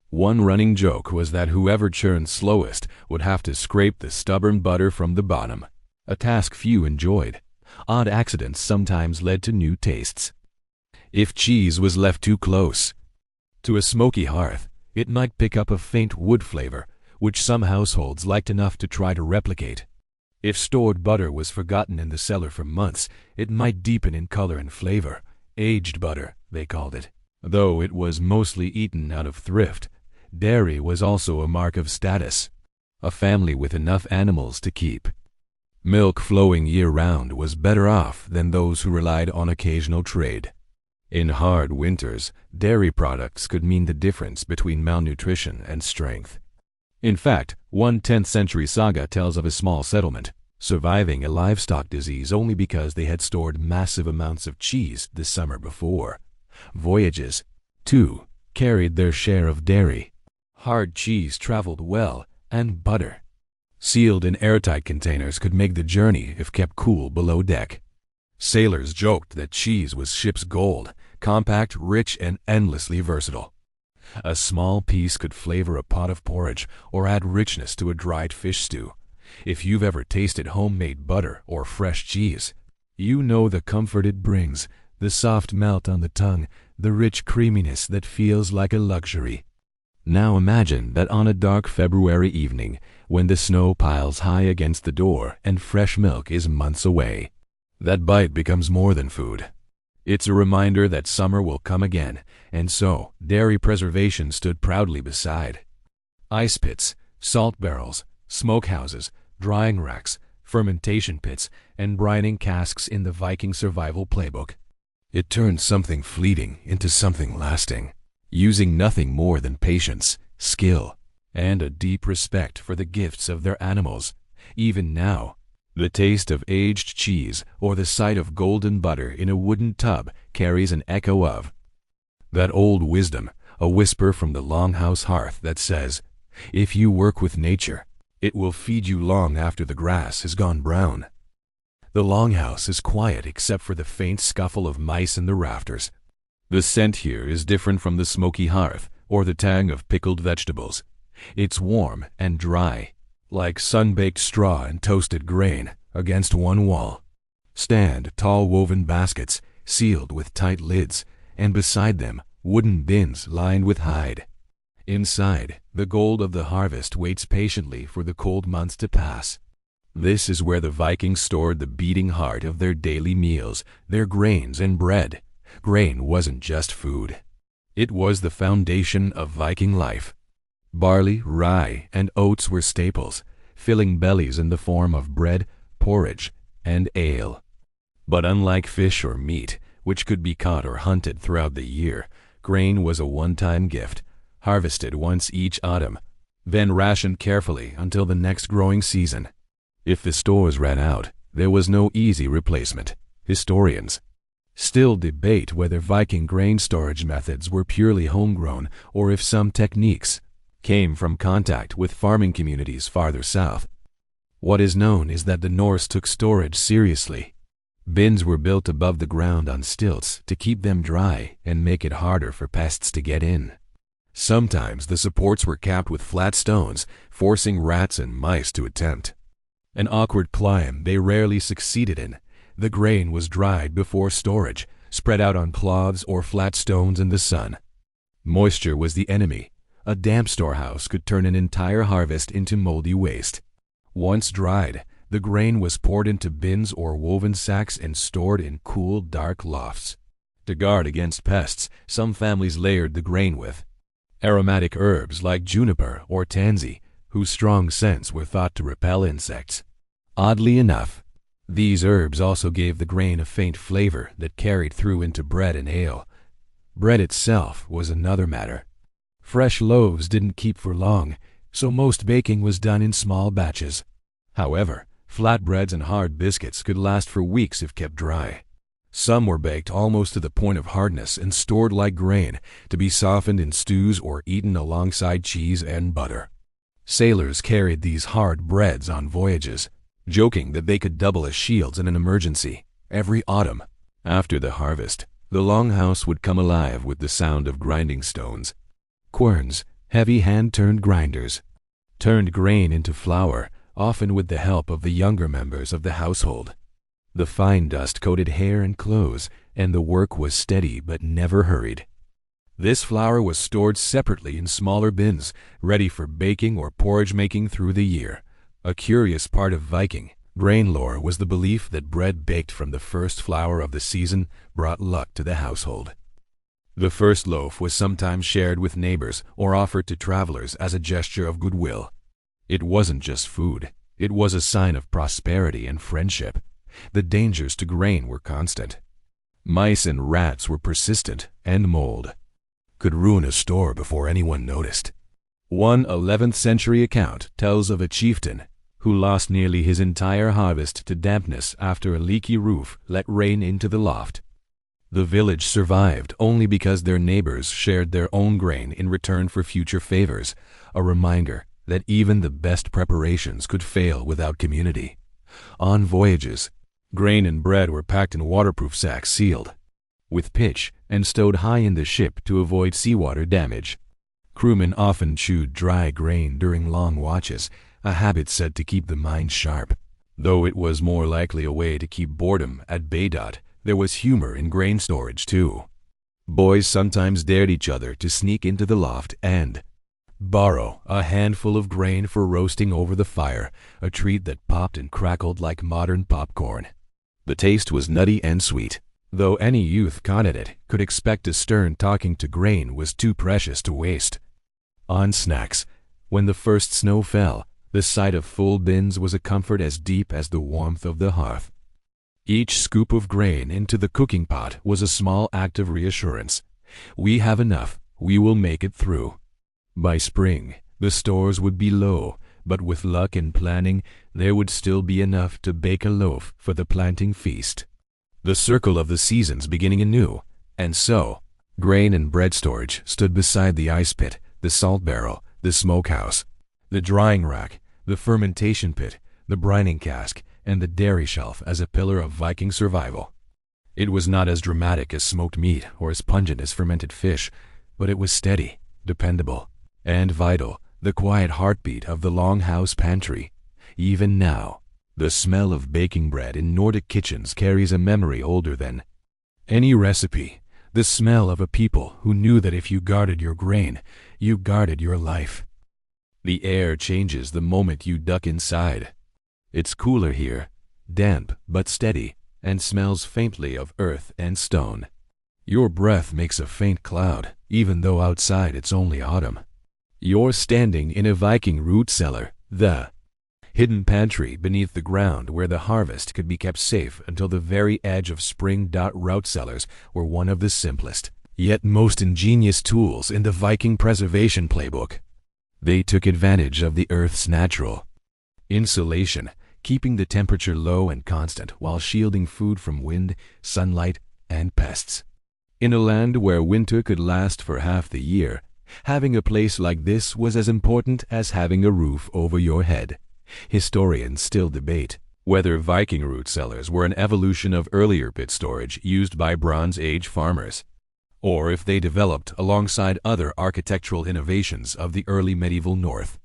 One running joke was that whoever churned slowest would have to scrape the stubborn butter from the bottom, a task few enjoyed. Odd accidents sometimes led to new tastes. If cheese was left too close to a smoky hearth, it might pick up a faint wood flavor, which some households liked enough to try to replicate. If stored butter was forgotten in the cellar for months, it might deepen in color and flavor. Aged butter, they called it. Though it was mostly eaten out of thrift, dairy was also a mark of status. A family with enough animals to keep milk flowing year-round was better off than those who relied on occasional trade. In hard winters, dairy products could mean the difference between malnutrition and strength. In fact, one 10th-century saga tells of a small settlement surviving a livestock disease only because they had stored massive amounts of cheese the summer before. Voyages, too, carried their share of dairy. Hard cheese traveled well, and butter, sealed in airtight containers, could make the journey if kept cool below deck. Sailors joked that cheese was ship's gold, compact, rich, and endlessly versatile. A small piece could flavor a pot of porridge or add richness to a dried fish stew. If you've ever tasted homemade butter or fresh cheese, you know the comfort it brings, the soft melt on the tongue, the rich creaminess that feels like a luxury. Now imagine that on a dark February evening, when the snow piles high against the door and fresh milk is months away. That bite becomes more than food. It's a reminder that summer will come again, and so dairy preservation stood proudly beside. Ice pits, salt barrels, smokehouses, drying racks, fermentation pits, and brining casks in the Viking survival playbook. It turned something fleeting into something lasting, using nothing more than patience, skill, and a deep respect for the gifts of their animals. Even now, the taste of aged cheese or the sight of golden butter in a wooden tub carries an echo of that old wisdom, a whisper from the longhouse hearth that says, if you work with nature, it will feed you long after the grass has gone brown. The longhouse is quiet except for the faint scuffle of mice in the rafters. The scent here is different from the smoky hearth or the tang of pickled vegetables. It's warm and dry, like sun-baked straw and toasted grain. Against one wall stand tall woven baskets sealed with tight lids, and beside them wooden bins lined with hide. Inside, the gold of the harvest waits patiently for the cold months to pass. This is where the Vikings stored the beating heart of their daily meals, their grains and bread. Grain wasn't just food. It was the foundation of Viking life. Barley, rye, and oats were staples, filling bellies in the form of bread, porridge, and ale. But unlike fish or meat, which could be caught or hunted throughout the year, grain was a one-time gift, harvested once each autumn, then rationed carefully until the next growing season. If the stores ran out, there was no easy replacement. Historians still debate whether Viking grain storage methods were purely homegrown or if some techniques came from contact with farming communities farther south. What is known is that the Norse took storage seriously. Bins were built above the ground on stilts to keep them dry and make it harder for pests to get in. Sometimes the supports were capped with flat stones, forcing rats and mice to attempt an awkward climb they rarely succeeded in. The grain was dried before storage, spread out on cloths or flat stones in the sun. Moisture was the enemy. A damp storehouse could turn an entire harvest into moldy waste. Once dried, the grain was poured into bins or woven sacks and stored in cool, dark lofts. To guard against pests, some families layered the grain with aromatic herbs like juniper or tansy, whose strong scents were thought to repel insects. Oddly enough, these herbs also gave the grain a faint flavor that carried through into bread and ale. Bread itself was another matter. Fresh loaves didn't keep for long, so most baking was done in small batches. However, flatbreads and hard biscuits could last for weeks if kept dry. Some were baked almost to the point of hardness and stored like grain, to be softened in stews or eaten alongside cheese and butter. Sailors carried these hard breads on voyages, joking that they could double as shields in an emergency. Every autumn, after the harvest, the longhouse would come alive with the sound of grinding stones. Querns, heavy hand-turned grinders, turned grain into flour, often with the help of the younger members of the household. The fine dust coated hair and clothes, and the work was steady but never hurried. This flour was stored separately in smaller bins, ready for baking or porridge making through the year. A curious part of Viking grain lore was the belief that bread baked from the first flour of the season brought luck to the household. The first loaf was sometimes shared with neighbors or offered to travelers as a gesture of goodwill. It wasn't just food, it was a sign of prosperity and friendship. The dangers to grain were constant. Mice and rats were persistent, and mold could ruin a store before anyone noticed. One 11th century account tells of a chieftain who lost nearly his entire harvest to dampness after a leaky roof let rain into the loft. The village survived only because their neighbors shared their own grain in return for future favors, a reminder that even the best preparations could fail without community. On voyages, grain and bread were packed in waterproof sacks sealed with pitch and stowed high in the ship to avoid seawater damage. Crewmen often chewed dry grain during long watches, a habit said to keep the mind sharp. Though it was more likely a way to keep boredom at bay. There was humor in grain storage too. Boys sometimes dared each other to sneak into the loft and borrow a handful of grain for roasting over the fire, a treat that popped and crackled like modern popcorn. The taste was nutty and sweet, though any youth caught at it could expect a stern talking to grain was too precious to waste. On snacks, when the first snow fell, the sight of full bins was a comfort as deep as the warmth of the hearth. Each scoop of grain into the cooking pot was a small act of reassurance. We have enough, we will make it through. By spring, the stores would be low, but with luck and planning, there would still be enough to bake a loaf for the planting feast. The circle of the seasons beginning anew, and so, grain and bread storage stood beside the ice pit, the salt barrel, the smokehouse, the drying rack, the fermentation pit, the brining cask, and the dairy shelf as a pillar of Viking survival. It was not as dramatic as smoked meat or as pungent as fermented fish, but it was steady, dependable, and vital, the quiet heartbeat of the longhouse pantry. Even now, the smell of baking bread in Nordic kitchens carries a memory older than any recipe, the smell of a people who knew that if you guarded your grain, you guarded your life. The air changes the moment you duck inside. It's cooler here, damp but steady, and smells faintly of earth and stone. Your breath makes a faint cloud, even though outside it's only autumn. You're standing in a Viking root cellar, the hidden pantry beneath the ground where the harvest could be kept safe until the very edge of spring. Root cellars were one of the simplest, yet most ingenious tools in the Viking preservation playbook. They took advantage of the Earth's natural insulation, keeping the temperature low and constant while shielding food from wind, sunlight, and pests. In a land where winter could last for half the year, having a place like this was as important as having a roof over your head. Historians still debate whether Viking root cellars were an evolution of earlier pit storage used by Bronze Age farmers, or if they developed alongside other architectural innovations of the early medieval North.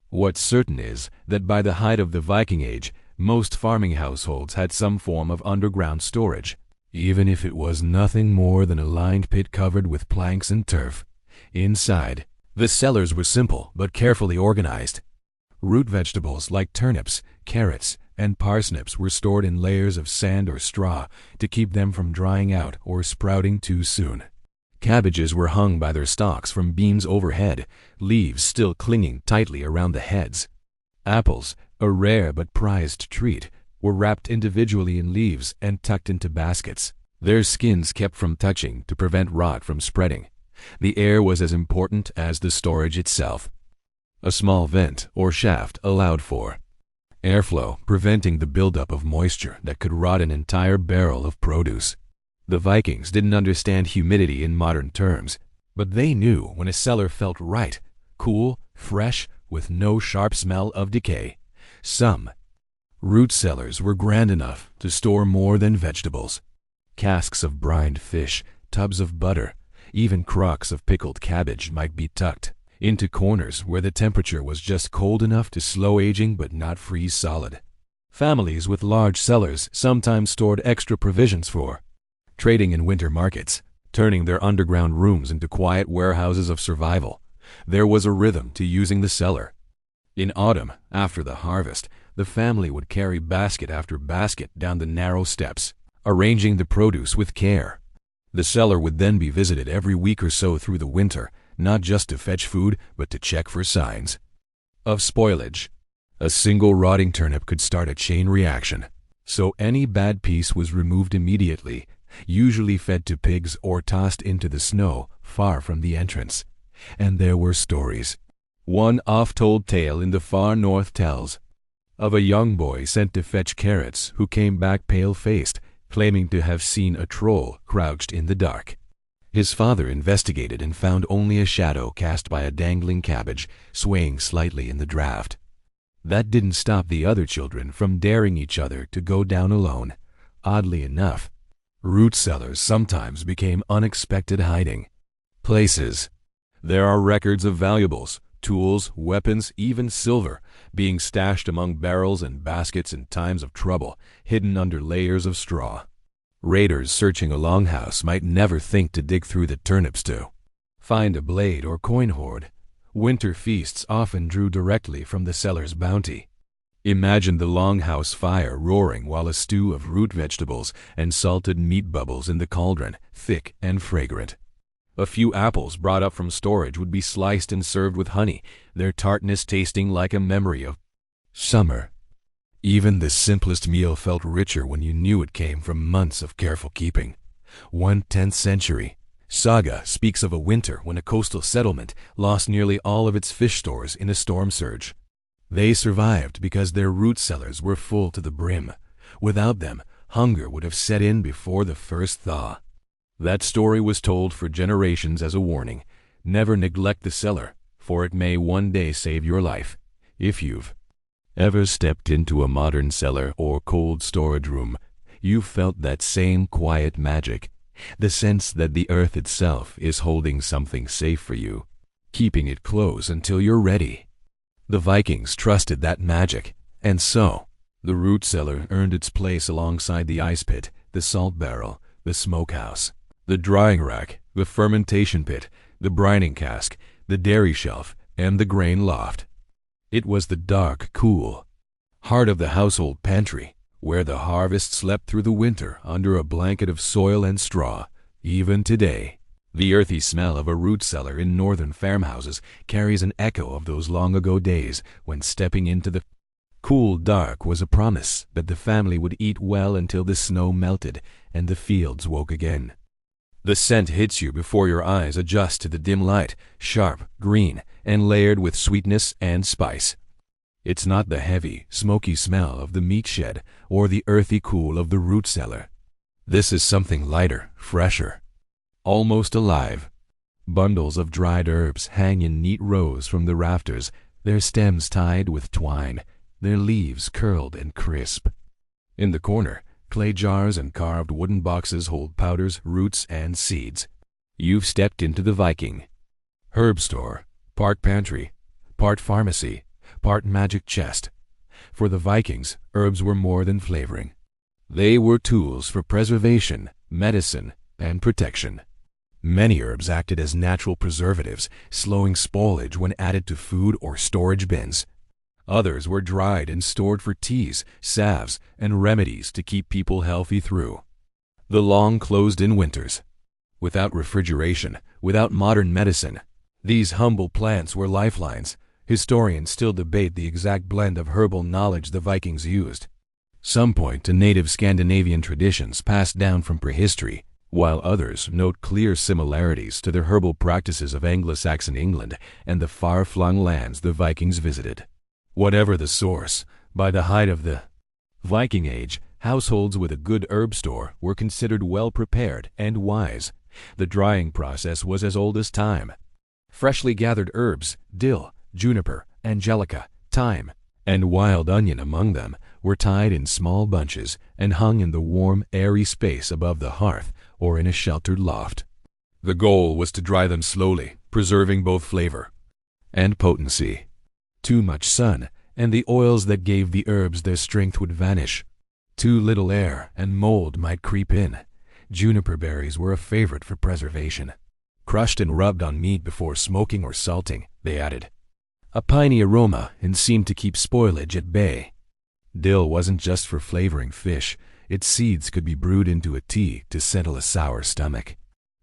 What's certain is that by the height of the Viking Age, most farming households had some form of underground storage, even if it was nothing more than a lined pit covered with planks and turf. Inside, the cellars were simple but carefully organized. Root vegetables like turnips, carrots, and parsnips were stored in layers of sand or straw to keep them from drying out or sprouting too soon. Cabbages were hung by their stalks from beams overhead, leaves still clinging tightly around the heads. Apples, a rare but prized treat, were wrapped individually in leaves and tucked into baskets, their skins kept from touching to prevent rot from spreading. The air was as important as the storage itself. A small vent or shaft allowed for airflow, preventing the buildup of moisture that could rot an entire barrel of produce. The Vikings didn't understand humidity in modern terms, but they knew when a cellar felt right, cool, fresh, with no sharp smell of decay. Some root cellars were grand enough to store more than vegetables. Casks of brined fish, tubs of butter, even crocks of pickled cabbage might be tucked into corners where the temperature was just cold enough to slow aging but not freeze solid. Families with large cellars sometimes stored extra provisions for trading in winter markets, turning their underground rooms into quiet warehouses of survival. There was a rhythm to using the cellar. In autumn, after the harvest, the family would carry basket after basket down the narrow steps, arranging the produce with care. The cellar would then be visited every week or so through the winter, not just to fetch food, but to check for signs of spoilage. A single rotting turnip could start a chain reaction, so any bad piece was removed immediately, usually fed to pigs or tossed into the snow far from the entrance. And there were stories. One oft-told tale in the far north tells of a young boy sent to fetch carrots who came back pale-faced, claiming to have seen a troll crouched in the dark. His father investigated and found only a shadow cast by a dangling cabbage swaying slightly in the draft. That didn't stop the other children from daring each other to go down alone. Oddly enough, root cellars sometimes became unexpected hiding places. There are records of valuables, tools, weapons, even silver, being stashed among barrels and baskets in times of trouble, hidden under layers of straw. Raiders searching a longhouse might never think to dig through the turnips to find a blade or coin hoard. Winter feasts often drew directly from the cellar's bounty. Imagine the longhouse fire roaring while a stew of root vegetables and salted meat bubbles in the cauldron, thick and fragrant. A few apples brought up from storage would be sliced and served with honey, their tartness tasting like a memory of summer. Even the simplest meal felt richer when you knew it came from months of careful keeping. One 10th century saga speaks of a winter when a coastal settlement lost nearly all of its fish stores in a storm surge. They survived because their root cellars were full to the brim. Without them, hunger would have set in before the first thaw. That story was told for generations as a warning. Never neglect the cellar, for it may one day save your life. If you've ever stepped into a modern cellar or cold storage room, you've felt that same quiet magic, the sense that the earth itself is holding something safe for you, keeping it close until you're ready. The Vikings trusted that magic, and so the root cellar earned its place alongside the ice pit, the salt barrel, the smokehouse, the drying rack, the fermentation pit, the brining cask, the dairy shelf, and the grain loft. It was the dark, cool heart of the household pantry, where the harvest slept through the winter under a blanket of soil and straw. Even today, The earthy smell of a root cellar in northern farmhouses carries an echo of those long-ago days when stepping into the cool dark was a promise that the family would eat well until the snow melted and the fields woke again. The scent hits you before your eyes adjust to the dim light, sharp, green, and layered with sweetness and spice. It's not the heavy, smoky smell of the meat shed or the earthy cool of the root cellar. This is something lighter, fresher, almost alive. Bundles of dried herbs hang in neat rows from the rafters, their stems tied with twine, their leaves curled and crisp. In the corner, clay jars and carved wooden boxes hold powders, roots, and seeds. You've stepped into the Viking herb store, part pantry, part pharmacy, part magic chest. For the Vikings, herbs were more than flavoring. They were tools for preservation, medicine, and protection. Many herbs acted as natural preservatives, slowing spoilage when added to food or storage bins. Others were dried and stored for teas, salves, and remedies to keep people healthy through the long closed-in winters. Without refrigeration, without modern medicine, these humble plants were lifelines. Historians still debate the exact blend of herbal knowledge the Vikings used. Some point to native Scandinavian traditions passed down from prehistory, while others note clear similarities to the herbal practices of Anglo-Saxon England and the far-flung lands the Vikings visited. Whatever the source, by the height of the Viking Age, households with a good herb store were considered well-prepared and wise. The drying process was as old as time. Freshly gathered herbs, dill, juniper, angelica, thyme, and wild onion among them, were tied in small bunches and hung in the warm, airy space above the hearth or in a sheltered loft. The goal was to dry them slowly, preserving both flavor and potency. Too much sun, and the oils that gave the herbs their strength would vanish. Too little air, and mold might creep in. Juniper berries were a favorite for preservation. Crushed and rubbed on meat before smoking or salting, they added a piney aroma and seemed to keep spoilage at bay. Dill wasn't just for flavoring fish. Its seeds could be brewed into a tea to settle a sour stomach.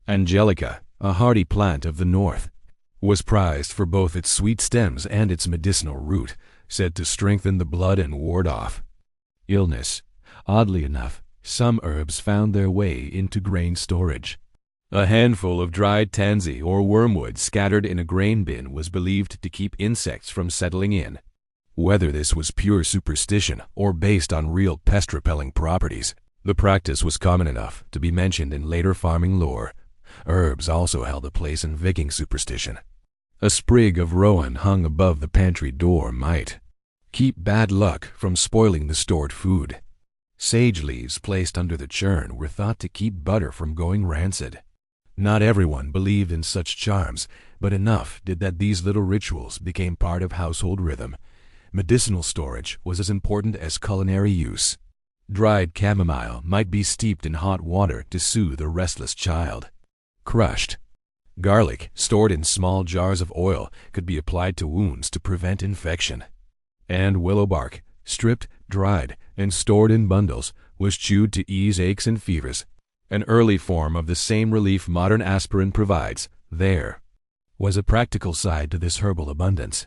Angelica, a hardy plant of the north, was prized for both its sweet stems and its medicinal root, said to strengthen the blood and ward off illness. Oddly enough, some herbs found their way into grain storage. A handful of dried tansy or wormwood scattered in a grain bin was believed to keep insects from settling in. Whether this was pure superstition or based on real pest-repelling properties, the practice was common enough to be mentioned in later farming lore. Herbs also held a place in Viking superstition. A sprig of rowan hung above the pantry door might keep bad luck from spoiling the stored food. Sage leaves placed under the churn were thought to keep butter from going rancid. Not everyone believed in such charms, but enough did that these little rituals became part of household rhythm. Medicinal storage was as important as culinary use. Dried chamomile might be steeped in hot water to soothe a restless child. Crushed garlic, stored in small jars of oil, could be applied to wounds to prevent infection. And willow bark, stripped, dried, and stored in bundles, was chewed to ease aches and fevers. An early form of the same relief modern aspirin provides. There was a practical side to this herbal abundance.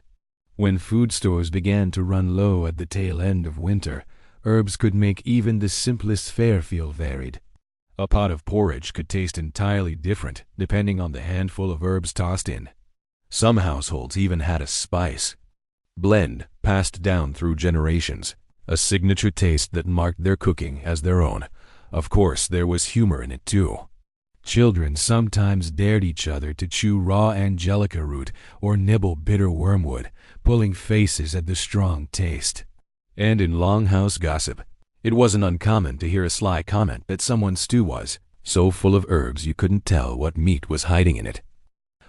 When food stores began to run low at the tail end of winter, herbs could make even the simplest fare feel varied. A pot of porridge could taste entirely different depending on the handful of herbs tossed in. Some households even had a spice blend passed down through generations, a signature taste that marked their cooking as their own. Of course, there was humor in it too. Children sometimes dared each other to chew raw angelica root or nibble bitter wormwood, pulling faces at the strong taste. And in longhouse gossip, it wasn't uncommon to hear a sly comment that someone's stew was so full of herbs you couldn't tell what meat was hiding in it.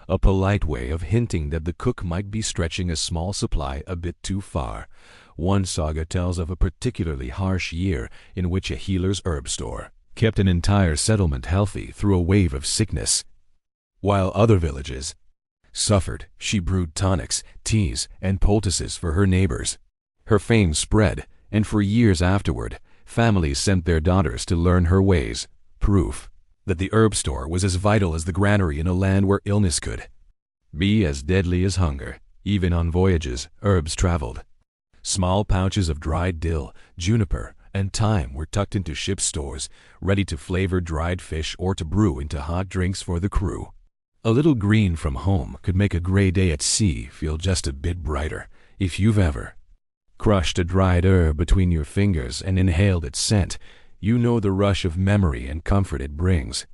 A polite way of hinting that the cook might be stretching a small supply a bit too far. One saga tells of a particularly harsh year in which a healer's herb store kept an entire settlement healthy through a wave of sickness. While other villages suffered, she brewed tonics, teas, and poultices for her neighbors. Her fame spread, and for years afterward, families sent their daughters to learn her ways. Proof that the herb store was as vital as the granary in a land where illness could be as deadly as hunger. Even on voyages, herbs traveled. Small pouches of dried dill, juniper, and thyme were tucked into ship's stores, ready to flavor dried fish or to brew into hot drinks for the crew. A little green from home could make a gray day at sea feel just a bit brighter. If you've ever crushed a dried herb between your fingers and inhaled its scent, you know the rush of memory and comfort it brings.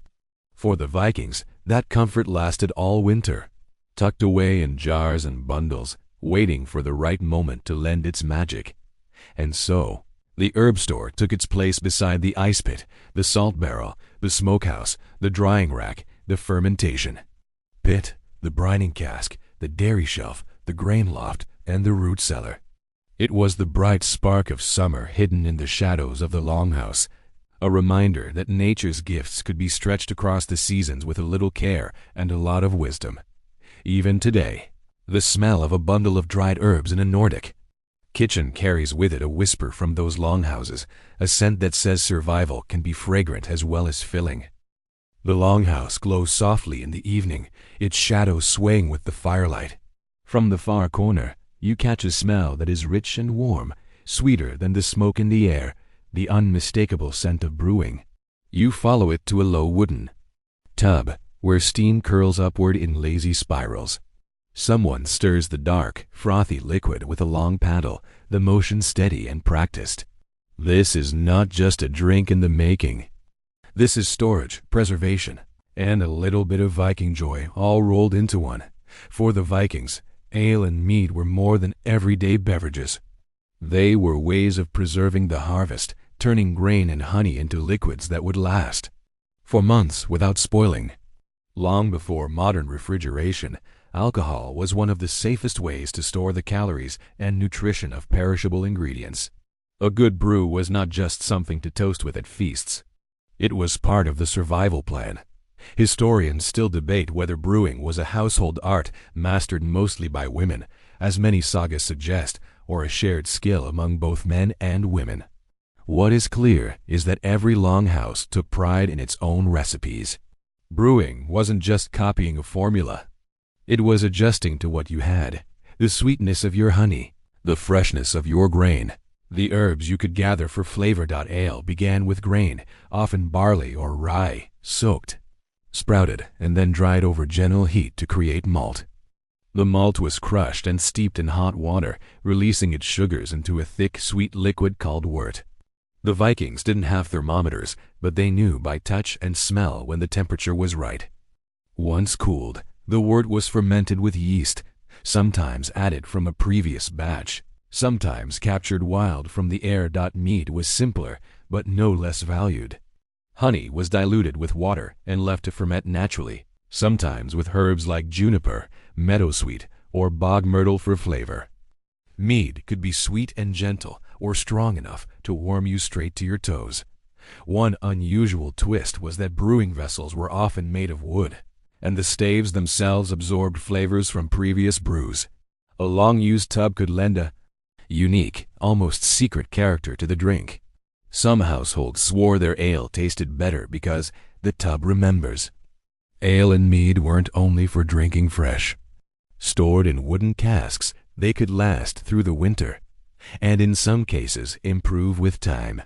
For the Vikings, that comfort lasted all winter, tucked away in jars and bundles, waiting for the right moment to lend its magic. And so, the herb store took its place beside the ice pit, the salt barrel, the smokehouse, the drying rack, the fermentation pit, the brining cask, the dairy shelf, the grain loft, and the root cellar. It was the bright spark of summer hidden in the shadows of the longhouse, a reminder that nature's gifts could be stretched across the seasons with a little care and a lot of wisdom. Even today, the smell of a bundle of dried herbs in a Nordic kitchen carries with it a whisper from those longhouses, a scent that says survival can be fragrant as well as filling. The longhouse glows softly in the evening, its shadow swaying with the firelight. From the far corner, you catch a smell that is rich and warm, sweeter than the smoke in the air, the unmistakable scent of brewing. You follow it to a low wooden tub, where steam curls upward in lazy spirals. Someone stirs the dark, frothy liquid with a long paddle, the motion steady and practiced. This is not just a drink in the making. This is storage, preservation, and a little bit of Viking joy all rolled into one. For the Vikings, ale and mead were more than everyday beverages. They were ways of preserving the harvest, turning grain and honey into liquids that would last for months without spoiling. Long before modern refrigeration, alcohol was one of the safest ways to store the calories and nutrition of perishable ingredients. A good brew was not just something to toast with at feasts. It was part of the survival plan. Historians still debate whether brewing was a household art mastered mostly by women, as many sagas suggest, or a shared skill among both men and women. What is clear is that every longhouse took pride in its own recipes. Brewing wasn't just copying a formula. It was adjusting to what you had, the sweetness of your honey, the freshness of your grain. The herbs you could gather for flavor. Ale began with grain, often barley or rye, soaked, sprouted, and then dried over gentle heat to create malt. The malt was crushed and steeped in hot water, releasing its sugars into a thick, sweet liquid called wort. The Vikings didn't have thermometers, but they knew by touch and smell when the temperature was right. Once cooled, the wort was fermented with yeast, sometimes added from a previous batch, sometimes captured wild from the air. Mead was simpler, but no less valued. Honey was diluted with water and left to ferment naturally, sometimes with herbs like juniper, meadowsweet, or bog myrtle for flavor. Mead could be sweet and gentle, or strong enough to warm you straight to your toes. One unusual twist was that brewing vessels were often made of wood, and the staves themselves absorbed flavors from previous brews. A long-used tub could lend a unique, almost secret character to the drink. Some households swore their ale tasted better because the tub remembers. Ale and mead weren't only for drinking fresh. Stored in wooden casks, they could last through the winter, and in some cases improve with time.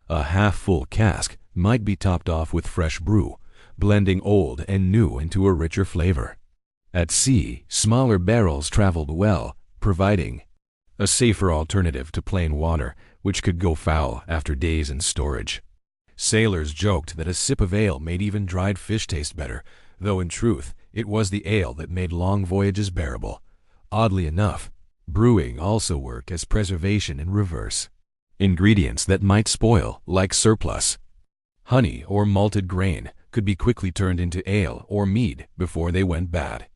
A half-full cask might be topped off with fresh brew, blending old and new into a richer flavor. At sea, smaller barrels traveled well, providing a safer alternative to plain water, which could go foul after days in storage. Sailors joked that a sip of ale made even dried fish taste better, though in truth, it was the ale that made long voyages bearable. Oddly enough, brewing also worked as preservation in reverse. Ingredients that might spoil, like surplus honey or malted grain, could be quickly turned into ale or mead before they went bad.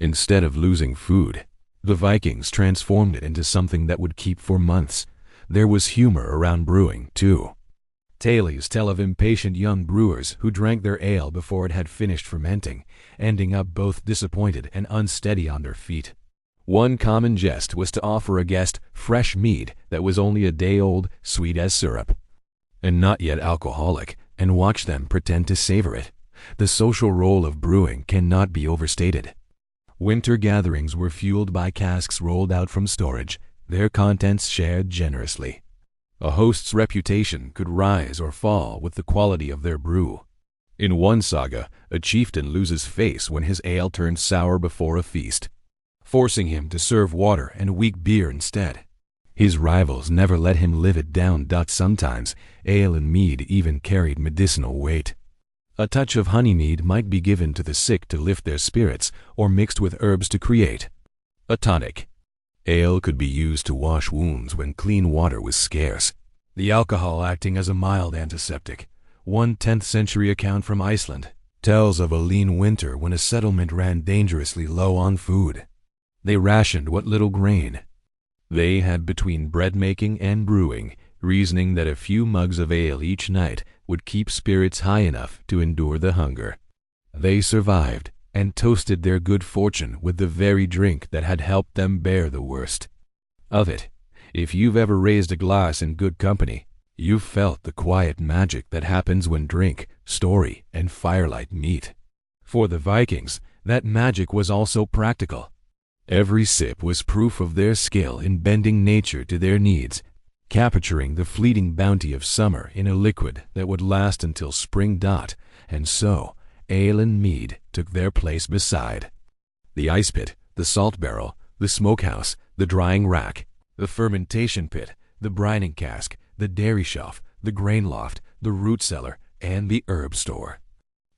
Instead of losing food, the Vikings transformed it into something that would keep for months. There was humor around brewing, too. Tales tell of impatient young brewers who drank their ale before it had finished fermenting, ending up both disappointed and unsteady on their feet. One common jest was to offer a guest fresh mead that was only a day old, sweet as syrup, and not yet alcoholic, and watch them pretend to savor it. The social role of brewing cannot be overstated. Winter gatherings were fueled by casks rolled out from storage, their contents shared generously. A host's reputation could rise or fall with the quality of their brew. In one saga, a chieftain loses face when his ale turns sour before a feast, forcing him to serve water and weak beer instead. His rivals never let him live it down. Sometimes, ale and mead even carried medicinal weight. A touch of honey mead might be given to the sick to lift their spirits, or mixed with herbs to create a tonic. Ale could be used to wash wounds when clean water was scarce, the alcohol acting as a mild antiseptic. One 10th century account from Iceland tells of a lean winter when a settlement ran dangerously low on food. They rationed what little grain they had between bread making and brewing, reasoning that a few mugs of ale each night would keep spirits high enough to endure the hunger. They survived and toasted their good fortune with the very drink that had helped them bear the worst of it. If you've ever raised a glass in good company, you've felt the quiet magic that happens when drink, story, and firelight meet. For the Vikings, that magic was also practical. Every sip was proof of their skill in bending nature to their needs, capturing the fleeting bounty of summer in a liquid that would last until spring. And so, ale and mead took their place beside the ice pit, the salt barrel, the smokehouse, the drying rack, the fermentation pit, the brining cask, the dairy shelf, the grain loft, the root cellar, and the herb store.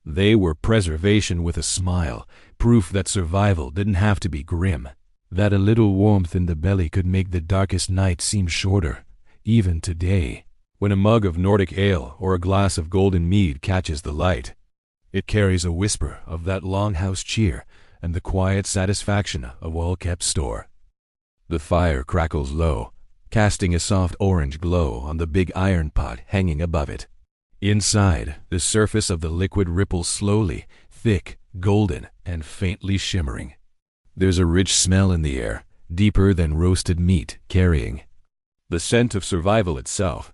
They were preservation with a smile, proof that survival didn't have to be grim, that a little warmth in the belly could make the darkest night seem shorter. Even today, when a mug of Nordic ale or a glass of golden mead catches the light, it carries a whisper of that longhouse cheer and the quiet satisfaction of well-kept store. The fire crackles low, casting a soft orange glow on the big iron pot hanging above it. Inside, the surface of the liquid ripples slowly, thick, golden, and faintly shimmering. There's a rich smell in the air, deeper than roasted meat, carrying the scent of survival itself.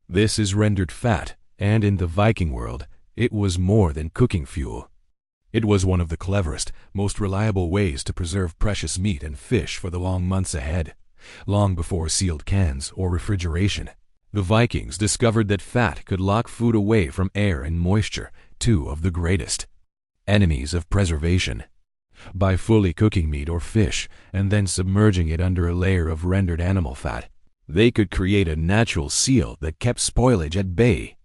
This is rendered fat, and in the Viking world, it was more than cooking fuel. It was one of the cleverest, most reliable ways to preserve precious meat and fish for the long months ahead. Long before sealed cans or refrigeration, the Vikings discovered that fat could lock food away from air and moisture, two of the greatest enemies of preservation. By fully cooking meat or fish and then submerging it under a layer of rendered animal fat, they could create a natural seal that kept spoilage at bay.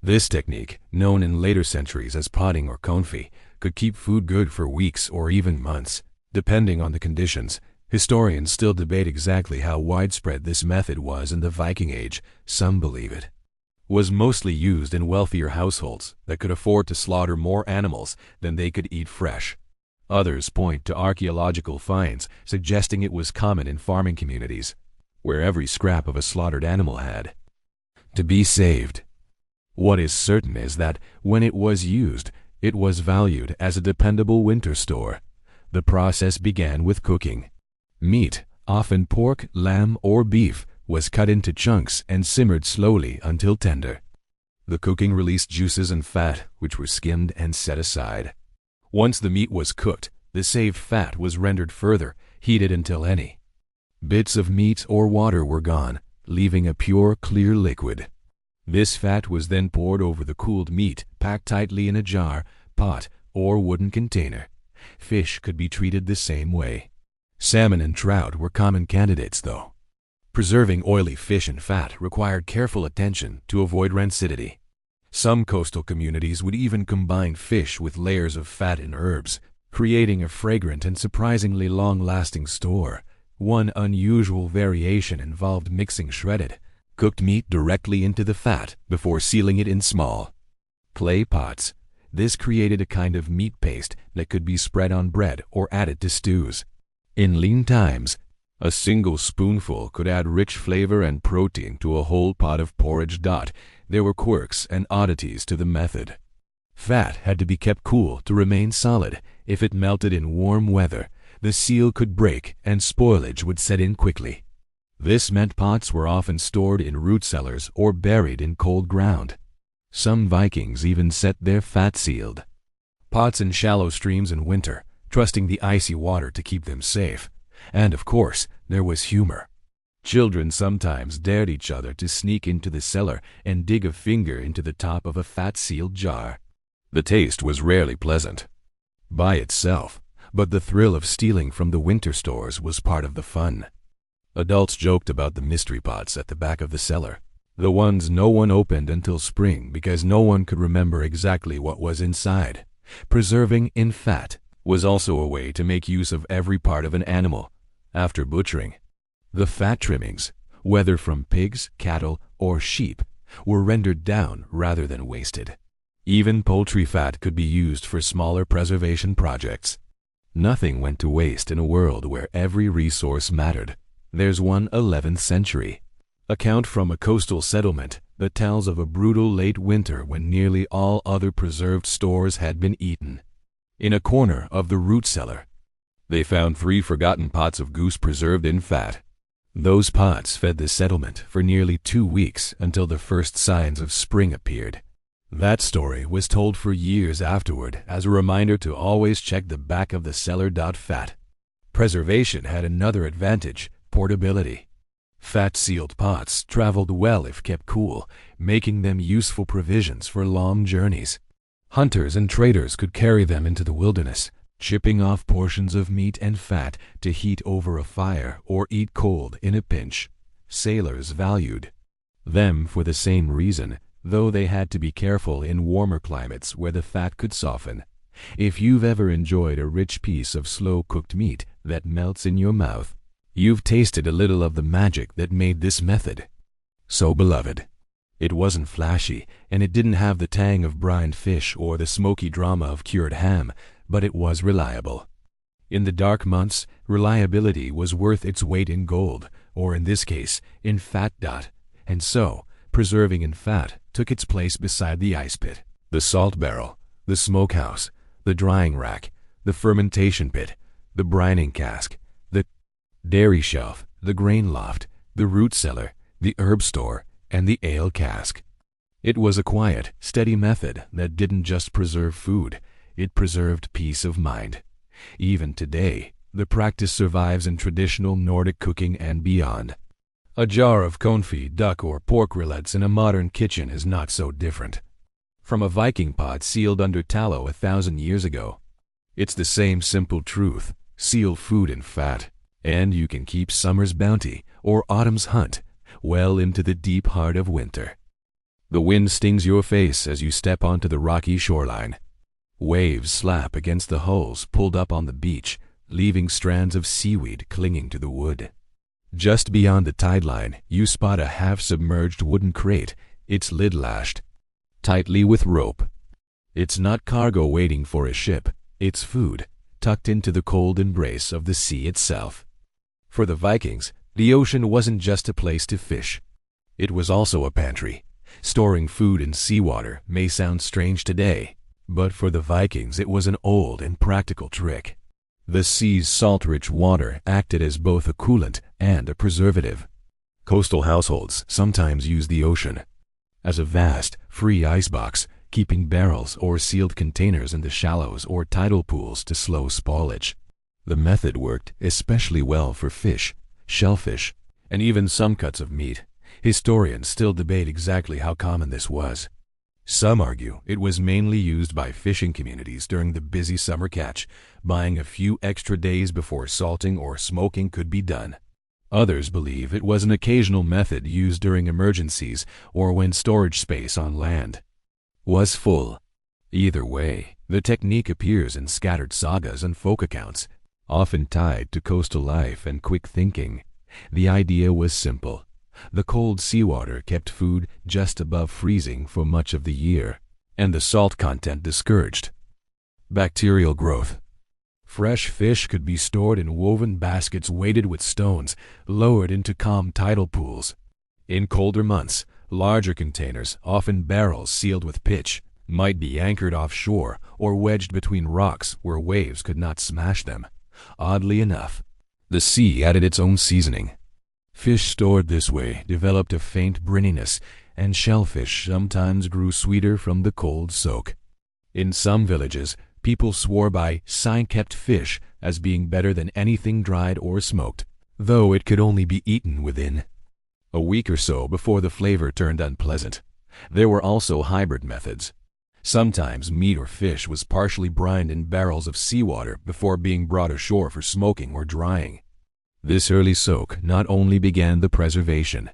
This technique, known in later centuries as potting or confit, could keep food good for weeks or even months, depending on the conditions. Historians still debate exactly how widespread this method was in the Viking Age. Some believe it was mostly used in wealthier households that could afford to slaughter more animals than they could eat fresh. Others point to archaeological finds suggesting it was common in farming communities, where every scrap of a slaughtered animal had to be saved. What is certain is that when it was used, it was valued as a dependable winter store. The process began with cooking. Meat, often pork, lamb, or beef, was cut into chunks and simmered slowly until tender. The cooking released juices and fat, which were skimmed and set aside. Once the meat was cooked, the saved fat was rendered further, heated until any bits of meat or water were gone, leaving a pure, clear liquid. This fat was then poured over the cooled meat, packed tightly in a jar, pot, or wooden container. Fish could be treated the same way. Salmon and trout were common candidates, though. Preserving oily fish and fat required careful attention to avoid rancidity. Some coastal communities would even combine fish with layers of fat and herbs, creating a fragrant and surprisingly long-lasting store. One unusual variation involved mixing shredded, cooked meat directly into the fat before sealing it in small clay pots. This created a kind of meat paste that could be spread on bread or added to stews. In lean times, a single spoonful could add rich flavor and protein to a whole pot of porridge. There were quirks and oddities to the method. Fat had to be kept cool to remain solid. If it melted in warm weather, the seal could break and spoilage would set in quickly. This meant pots were often stored in root cellars or buried in cold ground. Some Vikings even set their fat sealed Pots in shallow streams in winter, trusting the icy water to keep them safe. And of course, there was humor. Children sometimes dared each other to sneak into the cellar and dig a finger into the top of a fat sealed jar. The taste was rarely pleasant by itself, but the thrill of stealing from the winter stores was part of the fun. Adults joked about the mystery pots at the back of the cellar, the ones no one opened until spring because no one could remember exactly what was inside. Preserving in fat was also a way to make use of every part of an animal after butchering. The fat trimmings, whether from pigs, cattle, or sheep, were rendered down rather than wasted. Even poultry fat could be used for smaller preservation projects. Nothing went to waste in a world where every resource mattered. There's one 11th century account from a coastal settlement that tells of a brutal late winter when nearly all other preserved stores had been eaten. In a corner of the root cellar, they found 3 forgotten pots of goose preserved in fat. Those pots fed the settlement for nearly 2 weeks until the first signs of spring appeared. That story was told for years afterward as a reminder to always check the back of the cellar. Fat preservation had another advantage: portability. Fat-sealed pots traveled well if kept cool, making them useful provisions for long journeys. Hunters and traders could carry them into the wilderness, chipping off portions of meat and fat to heat over a fire or eat cold in a pinch. Sailors valued them for the same reason, though they had to be careful in warmer climates where the fat could soften. If you've ever enjoyed a rich piece of slow-cooked meat that melts in your mouth, you've tasted a little of the magic that made this method so beloved. It wasn't flashy, and it didn't have the tang of brined fish or the smoky drama of cured ham, but it was reliable. In the dark months, reliability was worth its weight in gold, or in this case, in fat. And so, preserving in fat took its place beside the ice pit, the salt barrel, the smokehouse, the drying rack, the fermentation pit, the brining cask, the dairy shelf, the grain loft, the root cellar, the herb store, and the ale cask. It was a quiet, steady method that didn't just preserve food, it preserved peace of mind. Even today, the practice survives in traditional Nordic cooking and beyond. A jar of confit, duck, or pork rillettes in a modern kitchen is not so different from a Viking pot sealed under tallow 1,000 years ago. It's the same simple truth: seal food in fat, and you can keep summer's bounty or autumn's hunt well into the deep heart of winter. The wind stings your face as you step onto the rocky shoreline. Waves slap against the hulls pulled up on the beach, leaving strands of seaweed clinging to the wood. Just beyond the tide line, you spot a half-submerged wooden crate, its lid lashed tightly with rope. It's not cargo waiting for a ship, it's food, tucked into the cold embrace of the sea itself. For the Vikings, the ocean wasn't just a place to fish. It was also a pantry. Storing food in seawater may sound strange today, but for the Vikings it was an old and practical trick. The sea's salt-rich water acted as both a coolant and a preservative. Coastal households sometimes used the ocean as a vast, free icebox, keeping barrels or sealed containers in the shallows or tidal pools to slow spoilage. The method worked especially well for fish, shellfish, and even some cuts of meat. Historians still debate exactly how common this was. Some argue it was mainly used by fishing communities during the busy summer catch, buying a few extra days before salting or smoking could be done. Others believe it was an occasional method used during emergencies or when storage space on land was full. Either way, the technique appears in scattered sagas and folk accounts, often tied to coastal life and quick thinking. The idea was simple. The cold seawater kept food just above freezing for much of the year, and the salt content discouraged bacterial growth. Fresh fish could be stored in woven baskets weighted with stones, lowered into calm tidal pools. In colder months, larger containers, often barrels sealed with pitch, might be anchored offshore or wedged between rocks where waves could not smash them. Oddly enough, the sea added its own seasoning. Fish stored this way developed a faint brininess, and shellfish sometimes grew sweeter from the cold soak. In some villages, People swore by sign-kept fish as being better than anything dried or smoked, though it could only be eaten within a week or so before the flavor turned unpleasant. There were also hybrid methods. Sometimes meat or fish was partially brined in barrels of seawater before being brought ashore for smoking or drying. This early soak not only began the preservation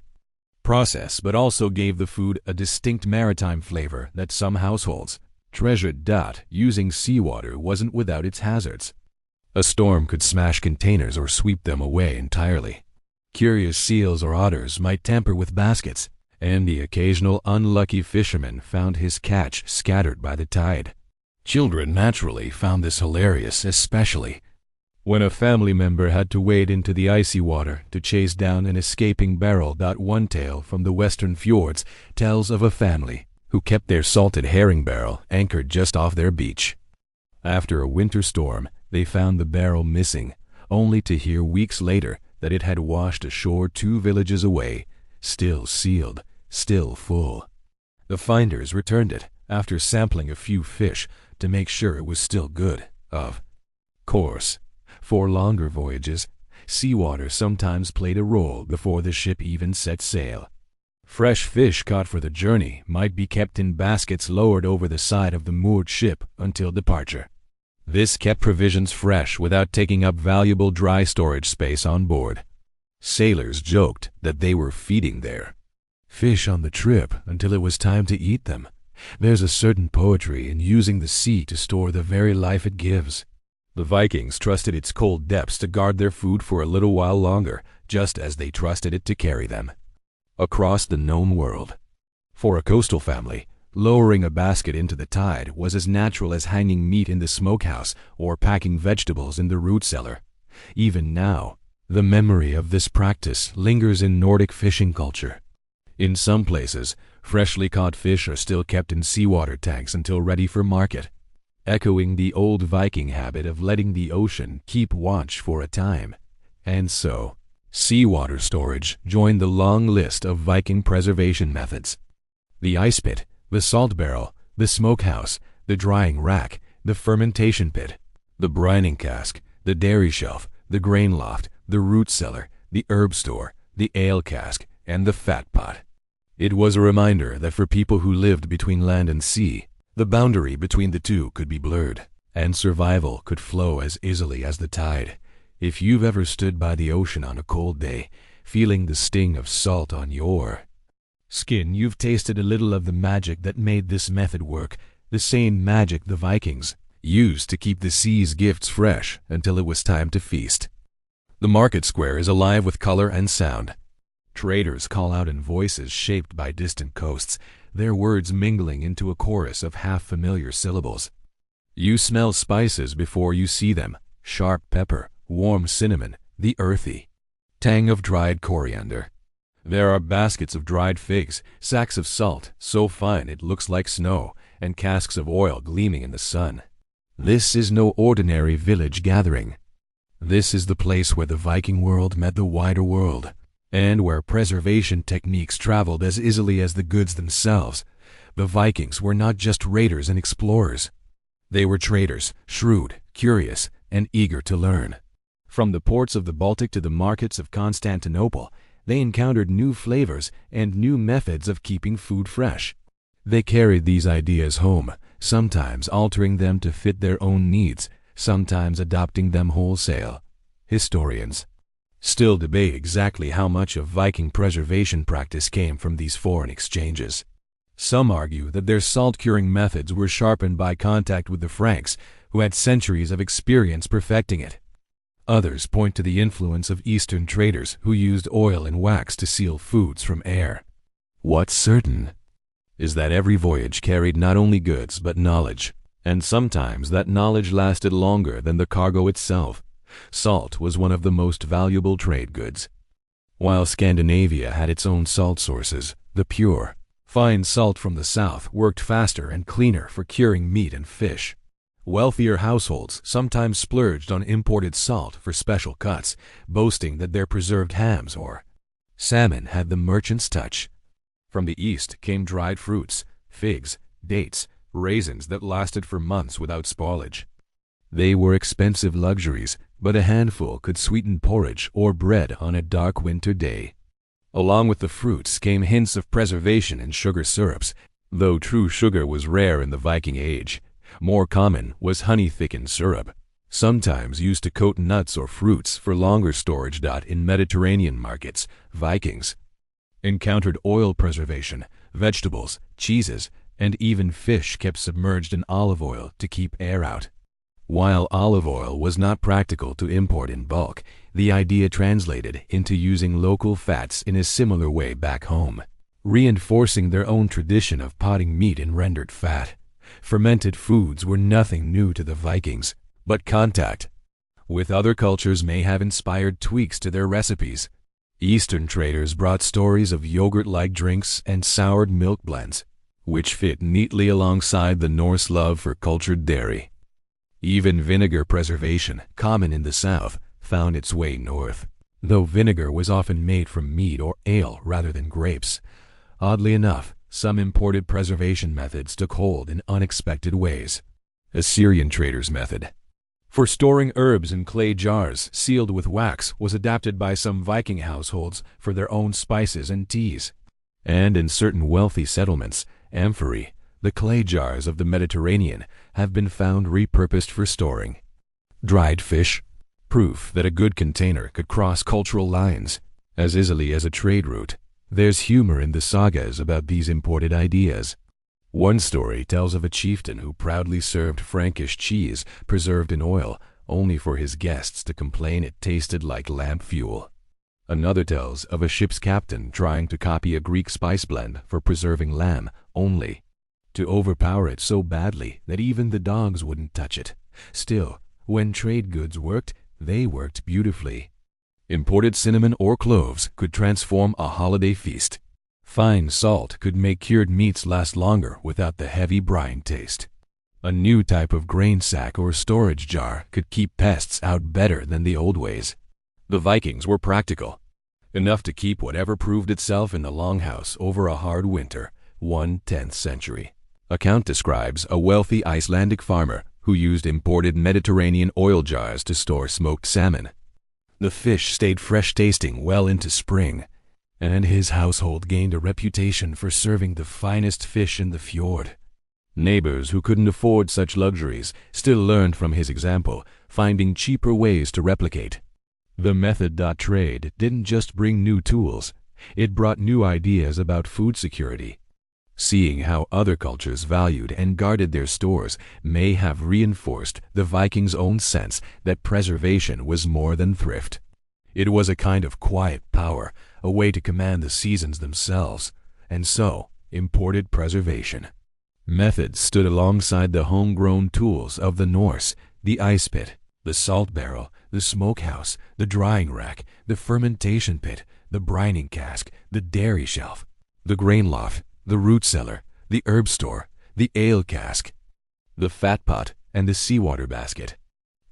process but also gave the food a distinct maritime flavor that some households treasured. Using seawater wasn't without its hazards. A storm could smash containers or sweep them away entirely. Curious seals or otters might tamper with baskets, and the occasional unlucky fisherman found his catch scattered by the tide. Children naturally found this hilarious, especially when a family member had to wade into the icy water to chase down an escaping barrel. One tale from the western fjords tells of a family who kept their salted herring barrel anchored just off their beach. After a winter storm, they found the barrel missing, only to hear weeks later that it had washed ashore 2 villages away, still sealed, still full. The finders returned it after sampling a few fish to make sure it was still good. Of course, for longer voyages, seawater sometimes played a role before the ship even set sail. Fresh fish caught for the journey might be kept in baskets lowered over the side of the moored ship until departure. This kept provisions fresh without taking up valuable dry storage space on board. Sailors joked that they were feeding their fish on the trip until it was time to eat them. There's a certain poetry in using the sea to store the very life it gives. The Vikings trusted its cold depths to guard their food for a little while longer, just as they trusted it to carry them across the known world. For a coastal family, lowering a basket into the tide was as natural as hanging meat in the smokehouse or packing vegetables in the root cellar. Even now, the memory of this practice lingers in Nordic fishing culture. In some places, freshly caught fish are still kept in seawater tanks until ready for market, echoing the old Viking habit of letting the ocean keep watch for a time. And so, seawater storage joined the long list of Viking preservation methods. The ice pit, the salt barrel, the smokehouse, the drying rack, the fermentation pit, the brining cask, the dairy shelf, the grain loft, the root cellar, the herb store, the ale cask, and the fat pot. It was a reminder that for people who lived between land and sea, the boundary between the two could be blurred, and survival could flow as easily as the tide. If you've ever stood by the ocean on a cold day, feeling the sting of salt on your skin, you've tasted a little of the magic that made this method work, the same magic the Vikings used to keep the sea's gifts fresh until it was time to feast. The market square is alive with color and sound. Traders call out in voices shaped by distant coasts, their words mingling into a chorus of half-familiar syllables. You smell spices before you see them: sharp pepper, warm cinnamon, the earthy tang of dried coriander. There are baskets of dried figs, sacks of salt, so fine it looks like snow, and casks of oil gleaming in the sun. This is no ordinary village gathering. This is the place where the Viking world met the wider world, and where preservation techniques traveled as easily as the goods themselves. The Vikings were not just raiders and explorers. They were traders, shrewd, curious, and eager to learn. From the ports of the Baltic to the markets of Constantinople, they encountered new flavors and new methods of keeping food fresh. They carried these ideas home, sometimes altering them to fit their own needs, sometimes adopting them wholesale. Historians still debate exactly how much of Viking preservation practice came from these foreign exchanges. Some argue that their salt-curing methods were sharpened by contact with the Franks, who had centuries of experience perfecting it. Others point to the influence of Eastern traders who used oil and wax to seal foods from air. What's certain is that every voyage carried not only goods but knowledge, and sometimes that knowledge lasted longer than the cargo itself. Salt was one of the most valuable trade goods. While Scandinavia had its own salt sources, the pure, fine salt from the south worked faster and cleaner for curing meat and fish. Wealthier households sometimes splurged on imported salt for special cuts, boasting that their preserved hams or salmon had the merchant's touch. From the east came dried fruits, figs, dates, raisins that lasted for months without spoilage. They were expensive luxuries, but a handful could sweeten porridge or bread on a dark winter day. Along with the fruits came hints of preservation in sugar syrups, though true sugar was rare in the Viking Age. More common was honey-thickened syrup, sometimes used to coat nuts or fruits for longer storage. In Mediterranean markets, Vikings encountered oil preservation, vegetables, cheeses, and even fish kept submerged in olive oil to keep air out. While olive oil was not practical to import in bulk, the idea translated into using local fats in a similar way back home, reinforcing their own tradition of potting meat in rendered fat. Fermented foods were nothing new to the Vikings, but contact with other cultures may have inspired tweaks to their recipes. Eastern traders brought stories of yogurt-like drinks and soured milk blends, which fit neatly alongside the Norse love for cultured dairy. Even vinegar preservation, common in the South, found its way north, though vinegar was often made from meat or ale rather than grapes. Oddly enough, some imported preservation methods took hold in unexpected ways. Assyrian traders' method for storing herbs in clay jars sealed with wax was adapted by some Viking households for their own spices and teas. And in certain wealthy settlements, amphorae, the clay jars of the Mediterranean, have been found repurposed for storing dried fish, proof that a good container could cross cultural lines as easily as a trade route. There's humor in the sagas about these imported ideas. One story tells of a chieftain who proudly served Frankish cheese preserved in oil, only for his guests to complain it tasted like lamp fuel. Another tells of a ship's captain trying to copy a Greek spice blend for preserving lamb, only to overpower it so badly that even the dogs wouldn't touch it. Still, when trade goods worked, they worked beautifully. Imported cinnamon or cloves could transform a holiday feast. Fine salt could make cured meats last longer without the heavy brine taste. A new type of grain sack or storage jar could keep pests out better than the old ways. The Vikings were practical, enough to keep whatever proved itself in the longhouse over a hard winter. 1/10th century account describes a wealthy Icelandic farmer who used imported Mediterranean oil jars to store smoked salmon. The fish stayed fresh-tasting well into spring, and his household gained a reputation for serving the finest fish in the fjord. Neighbors who couldn't afford such luxuries still learned from his example, finding cheaper ways to replicate. The method. Trade didn't just bring new tools, it brought new ideas about food security. Seeing how other cultures valued and guarded their stores may have reinforced the Vikings' own sense that preservation was more than thrift. It was a kind of quiet power, a way to command the seasons themselves, and so imported preservation methods stood alongside the homegrown tools of the Norse: the ice pit, the salt barrel, the smokehouse, the drying rack, the fermentation pit, the brining cask, the dairy shelf, the grain loft, the root cellar, the herb store, the ale cask, the fat pot, and the seawater basket.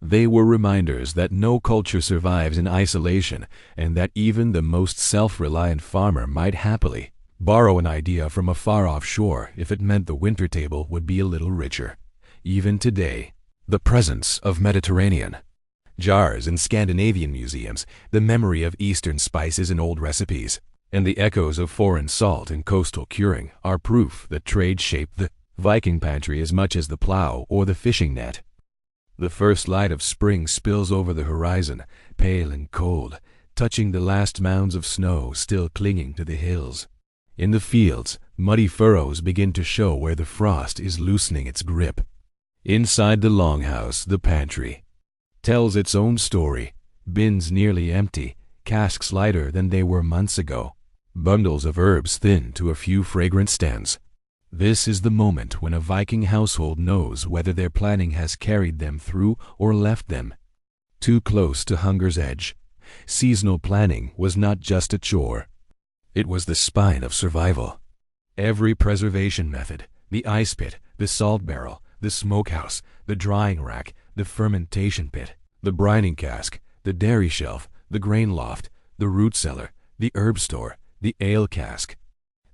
They were reminders that no culture survives in isolation, and that even the most self-reliant farmer might happily borrow an idea from a far-off shore if it meant the winter table would be a little richer. Even today, the presence of Mediterranean jars in Scandinavian museums, the memory of Eastern spices in old recipes, and the echoes of foreign salt in coastal curing are proof that trade shaped the Viking pantry as much as the plow or the fishing net. The first light of spring spills over the horizon, pale and cold, touching the last mounds of snow still clinging to the hills. In the fields, muddy furrows begin to show where the frost is loosening its grip. Inside the longhouse, the pantry tells its own story, bins nearly empty, casks lighter than they were months ago, bundles of herbs thinned to a few fragrant stems. This is the moment when a Viking household knows whether their planning has carried them through or left them too close to hunger's edge. Seasonal planning was not just a chore. It was the spine of survival. Every preservation method, the ice pit, the salt barrel, the smokehouse, the drying rack, the fermentation pit, the brining cask, the dairy shelf, the grain loft, the root cellar, the herb store, the ale cask,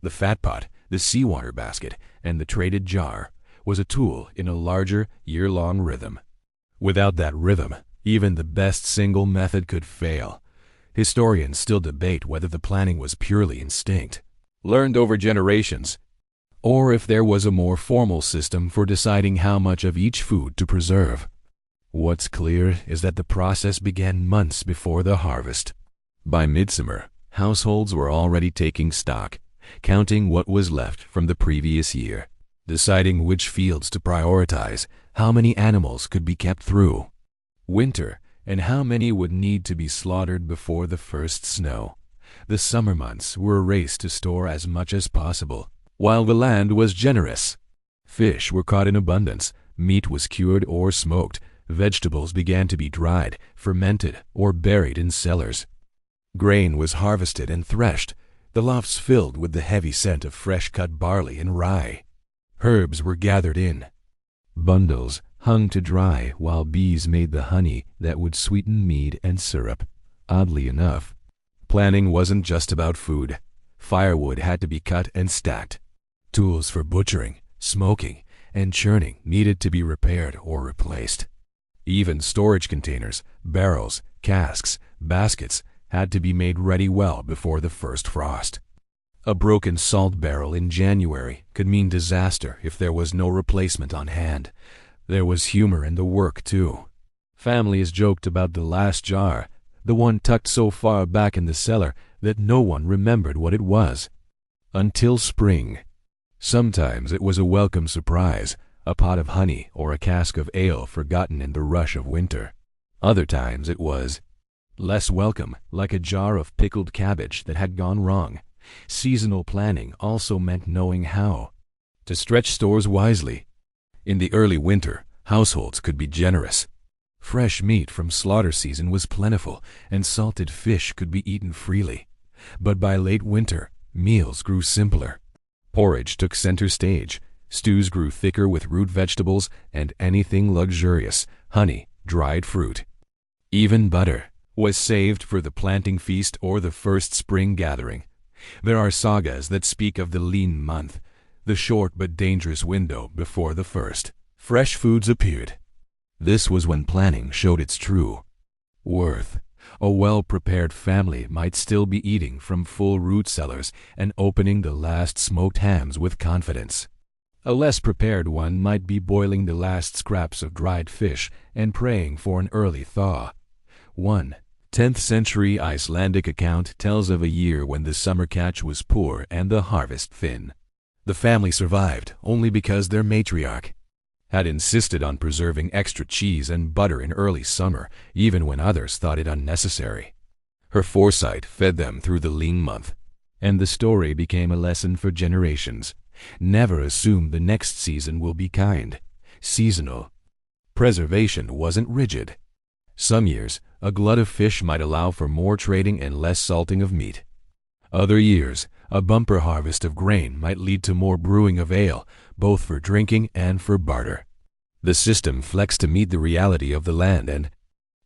the fat pot, the seawater basket, and the traded jar, was a tool in a larger, year-long rhythm. Without that rhythm, even the best single method could fail. Historians still debate whether the planning was purely instinct, learned over generations, or if there was a more formal system for deciding how much of each food to preserve. What's clear is that the process began months before the harvest. By midsummer, households were already taking stock, counting what was left from the previous year, deciding which fields to prioritize, how many animals could be kept through winter, and how many would need to be slaughtered before the first snow. The summer months were a race to store as much as possible, while the land was generous. Fish were caught in abundance, meat was cured or smoked, vegetables began to be dried, fermented, or buried in cellars. Grain was harvested and threshed, the lofts filled with the heavy scent of fresh-cut barley and rye. Herbs were gathered in. Bundles hung to dry while bees made the honey that would sweeten mead and syrup. Oddly enough, planning wasn't just about food. Firewood had to be cut and stacked. Tools for butchering, smoking, and churning needed to be repaired or replaced. Even storage containers, barrels, casks, baskets had to be made ready well before the first frost. A broken salt barrel in January could mean disaster if there was no replacement on hand. There was humor in the work, too. Families joked about the last jar, the one tucked so far back in the cellar that no one remembered what it was. Until spring. Sometimes it was a welcome surprise, a pot of honey or a cask of ale forgotten in the rush of winter. Other times it was less welcome, like a jar of pickled cabbage that had gone wrong. Seasonal planning also meant knowing how to stretch stores wisely. In the early winter, households could be generous. Fresh meat from slaughter season was plentiful, and salted fish could be eaten freely. But by late winter, meals grew simpler. Porridge took center stage. Stews grew thicker with root vegetables and anything luxurious, honey, dried fruit. Even butter was saved for the planting feast or the first spring gathering. There are sagas that speak of the lean month, the short but dangerous window before the first fresh foods appeared. This was when planning showed its true worth. A well-prepared family might still be eating from full root cellars and opening the last smoked hams with confidence. A less prepared one might be boiling the last scraps of dried fish and praying for an early thaw. One 10th century Icelandic account tells of a year when the summer catch was poor and the harvest thin. The family survived only because their matriarch had insisted on preserving extra cheese and butter in early summer, even when others thought it unnecessary. Her foresight fed them through the lean month, and the story became a lesson for generations. Never assume the next season will be kind. Seasonal preservation wasn't rigid. Some years, a glut of fish might allow for more trading and less salting of meat. Other years, a bumper harvest of grain might lead to more brewing of ale, both for drinking and for barter. The system flexed to meet the reality of the land and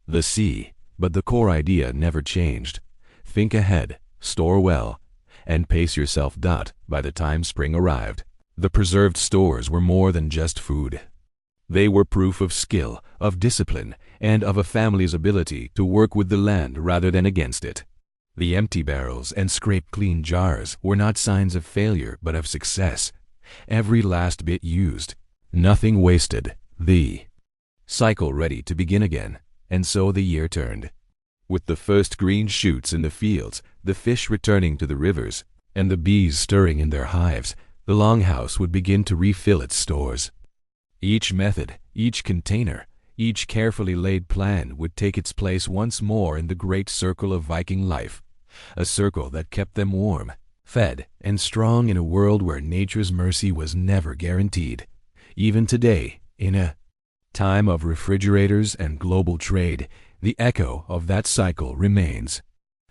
the sea, but the core idea never changed. Think ahead, store well, and pace yourself. By the time spring arrived, the preserved stores were more than just food. They were proof of skill, of discipline, and of a family's ability to work with the land rather than against it. The empty barrels and scrape-clean jars were not signs of failure but of success. Every last bit used, nothing wasted, the cycle ready to begin again. And so the year turned. With the first green shoots in the fields, the fish returning to the rivers, and the bees stirring in their hives, the longhouse would begin to refill its stores. Each method, each container, each carefully laid plan would take its place once more in the great circle of Viking life, a circle that kept them warm, fed, and strong in a world where nature's mercy was never guaranteed. Even today, in a time of refrigerators and global trade, the echo of that cycle remains.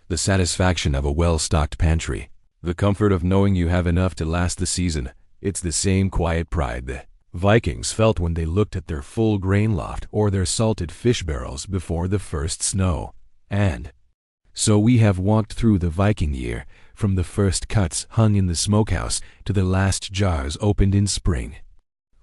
The satisfaction of a well-stocked pantry, the comfort of knowing you have enough to last the season, it's the same quiet pride the Vikings felt when they looked at their full grain loft or their salted fish barrels before the first snow. And so we have walked through the Viking year, from the first cuts hung in the smokehouse to the last jars opened in spring.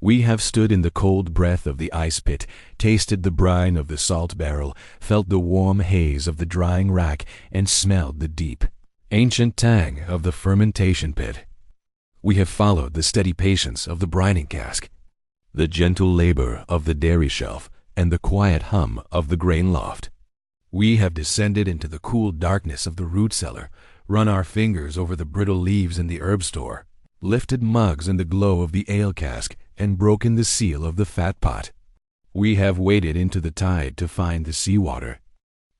We have stood in the cold breath of the ice pit, tasted the brine of the salt barrel, felt the warm haze of the drying rack, and smelled the deep, ancient tang of the fermentation pit. We have followed the steady patience of the brining cask, the gentle labor of the dairy shelf, and the quiet hum of the grain loft. We have descended into the cool darkness of the root cellar, run our fingers over the brittle leaves in the herb store, lifted mugs in the glow of the ale cask, and broken the seal of the fat pot. We have waded into the tide to find the seawater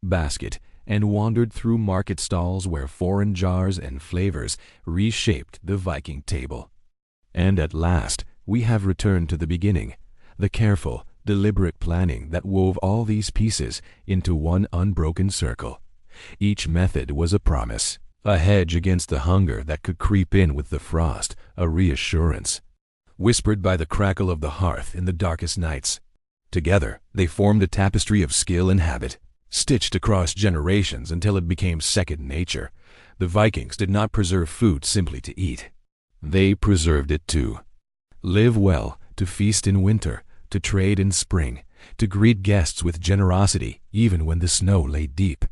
basket, and wandered through market stalls where foreign jars and flavors reshaped the Viking table. And at last we have returned to the beginning, the careful, deliberate planning that wove all these pieces into one unbroken circle. Each method was a promise, a hedge against the hunger that could creep in with the frost, a reassurance, whispered by the crackle of the hearth in the darkest nights. Together, they formed a tapestry of skill and habit, stitched across generations until it became second nature. The Vikings did not preserve food simply to eat. They preserved it to live well, to feast in winter, to trade in spring, to greet guests with generosity even when the snow lay deep.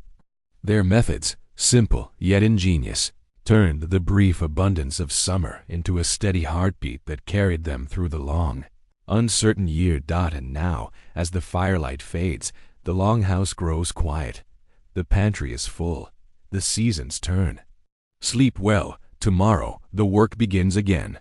Their methods, simple yet ingenious, turned the brief abundance of summer into a steady heartbeat that carried them through the long, uncertain year. And now, as the firelight fades, the longhouse grows quiet. The pantry is full. The seasons turn. Sleep well. Tomorrow, the work begins again.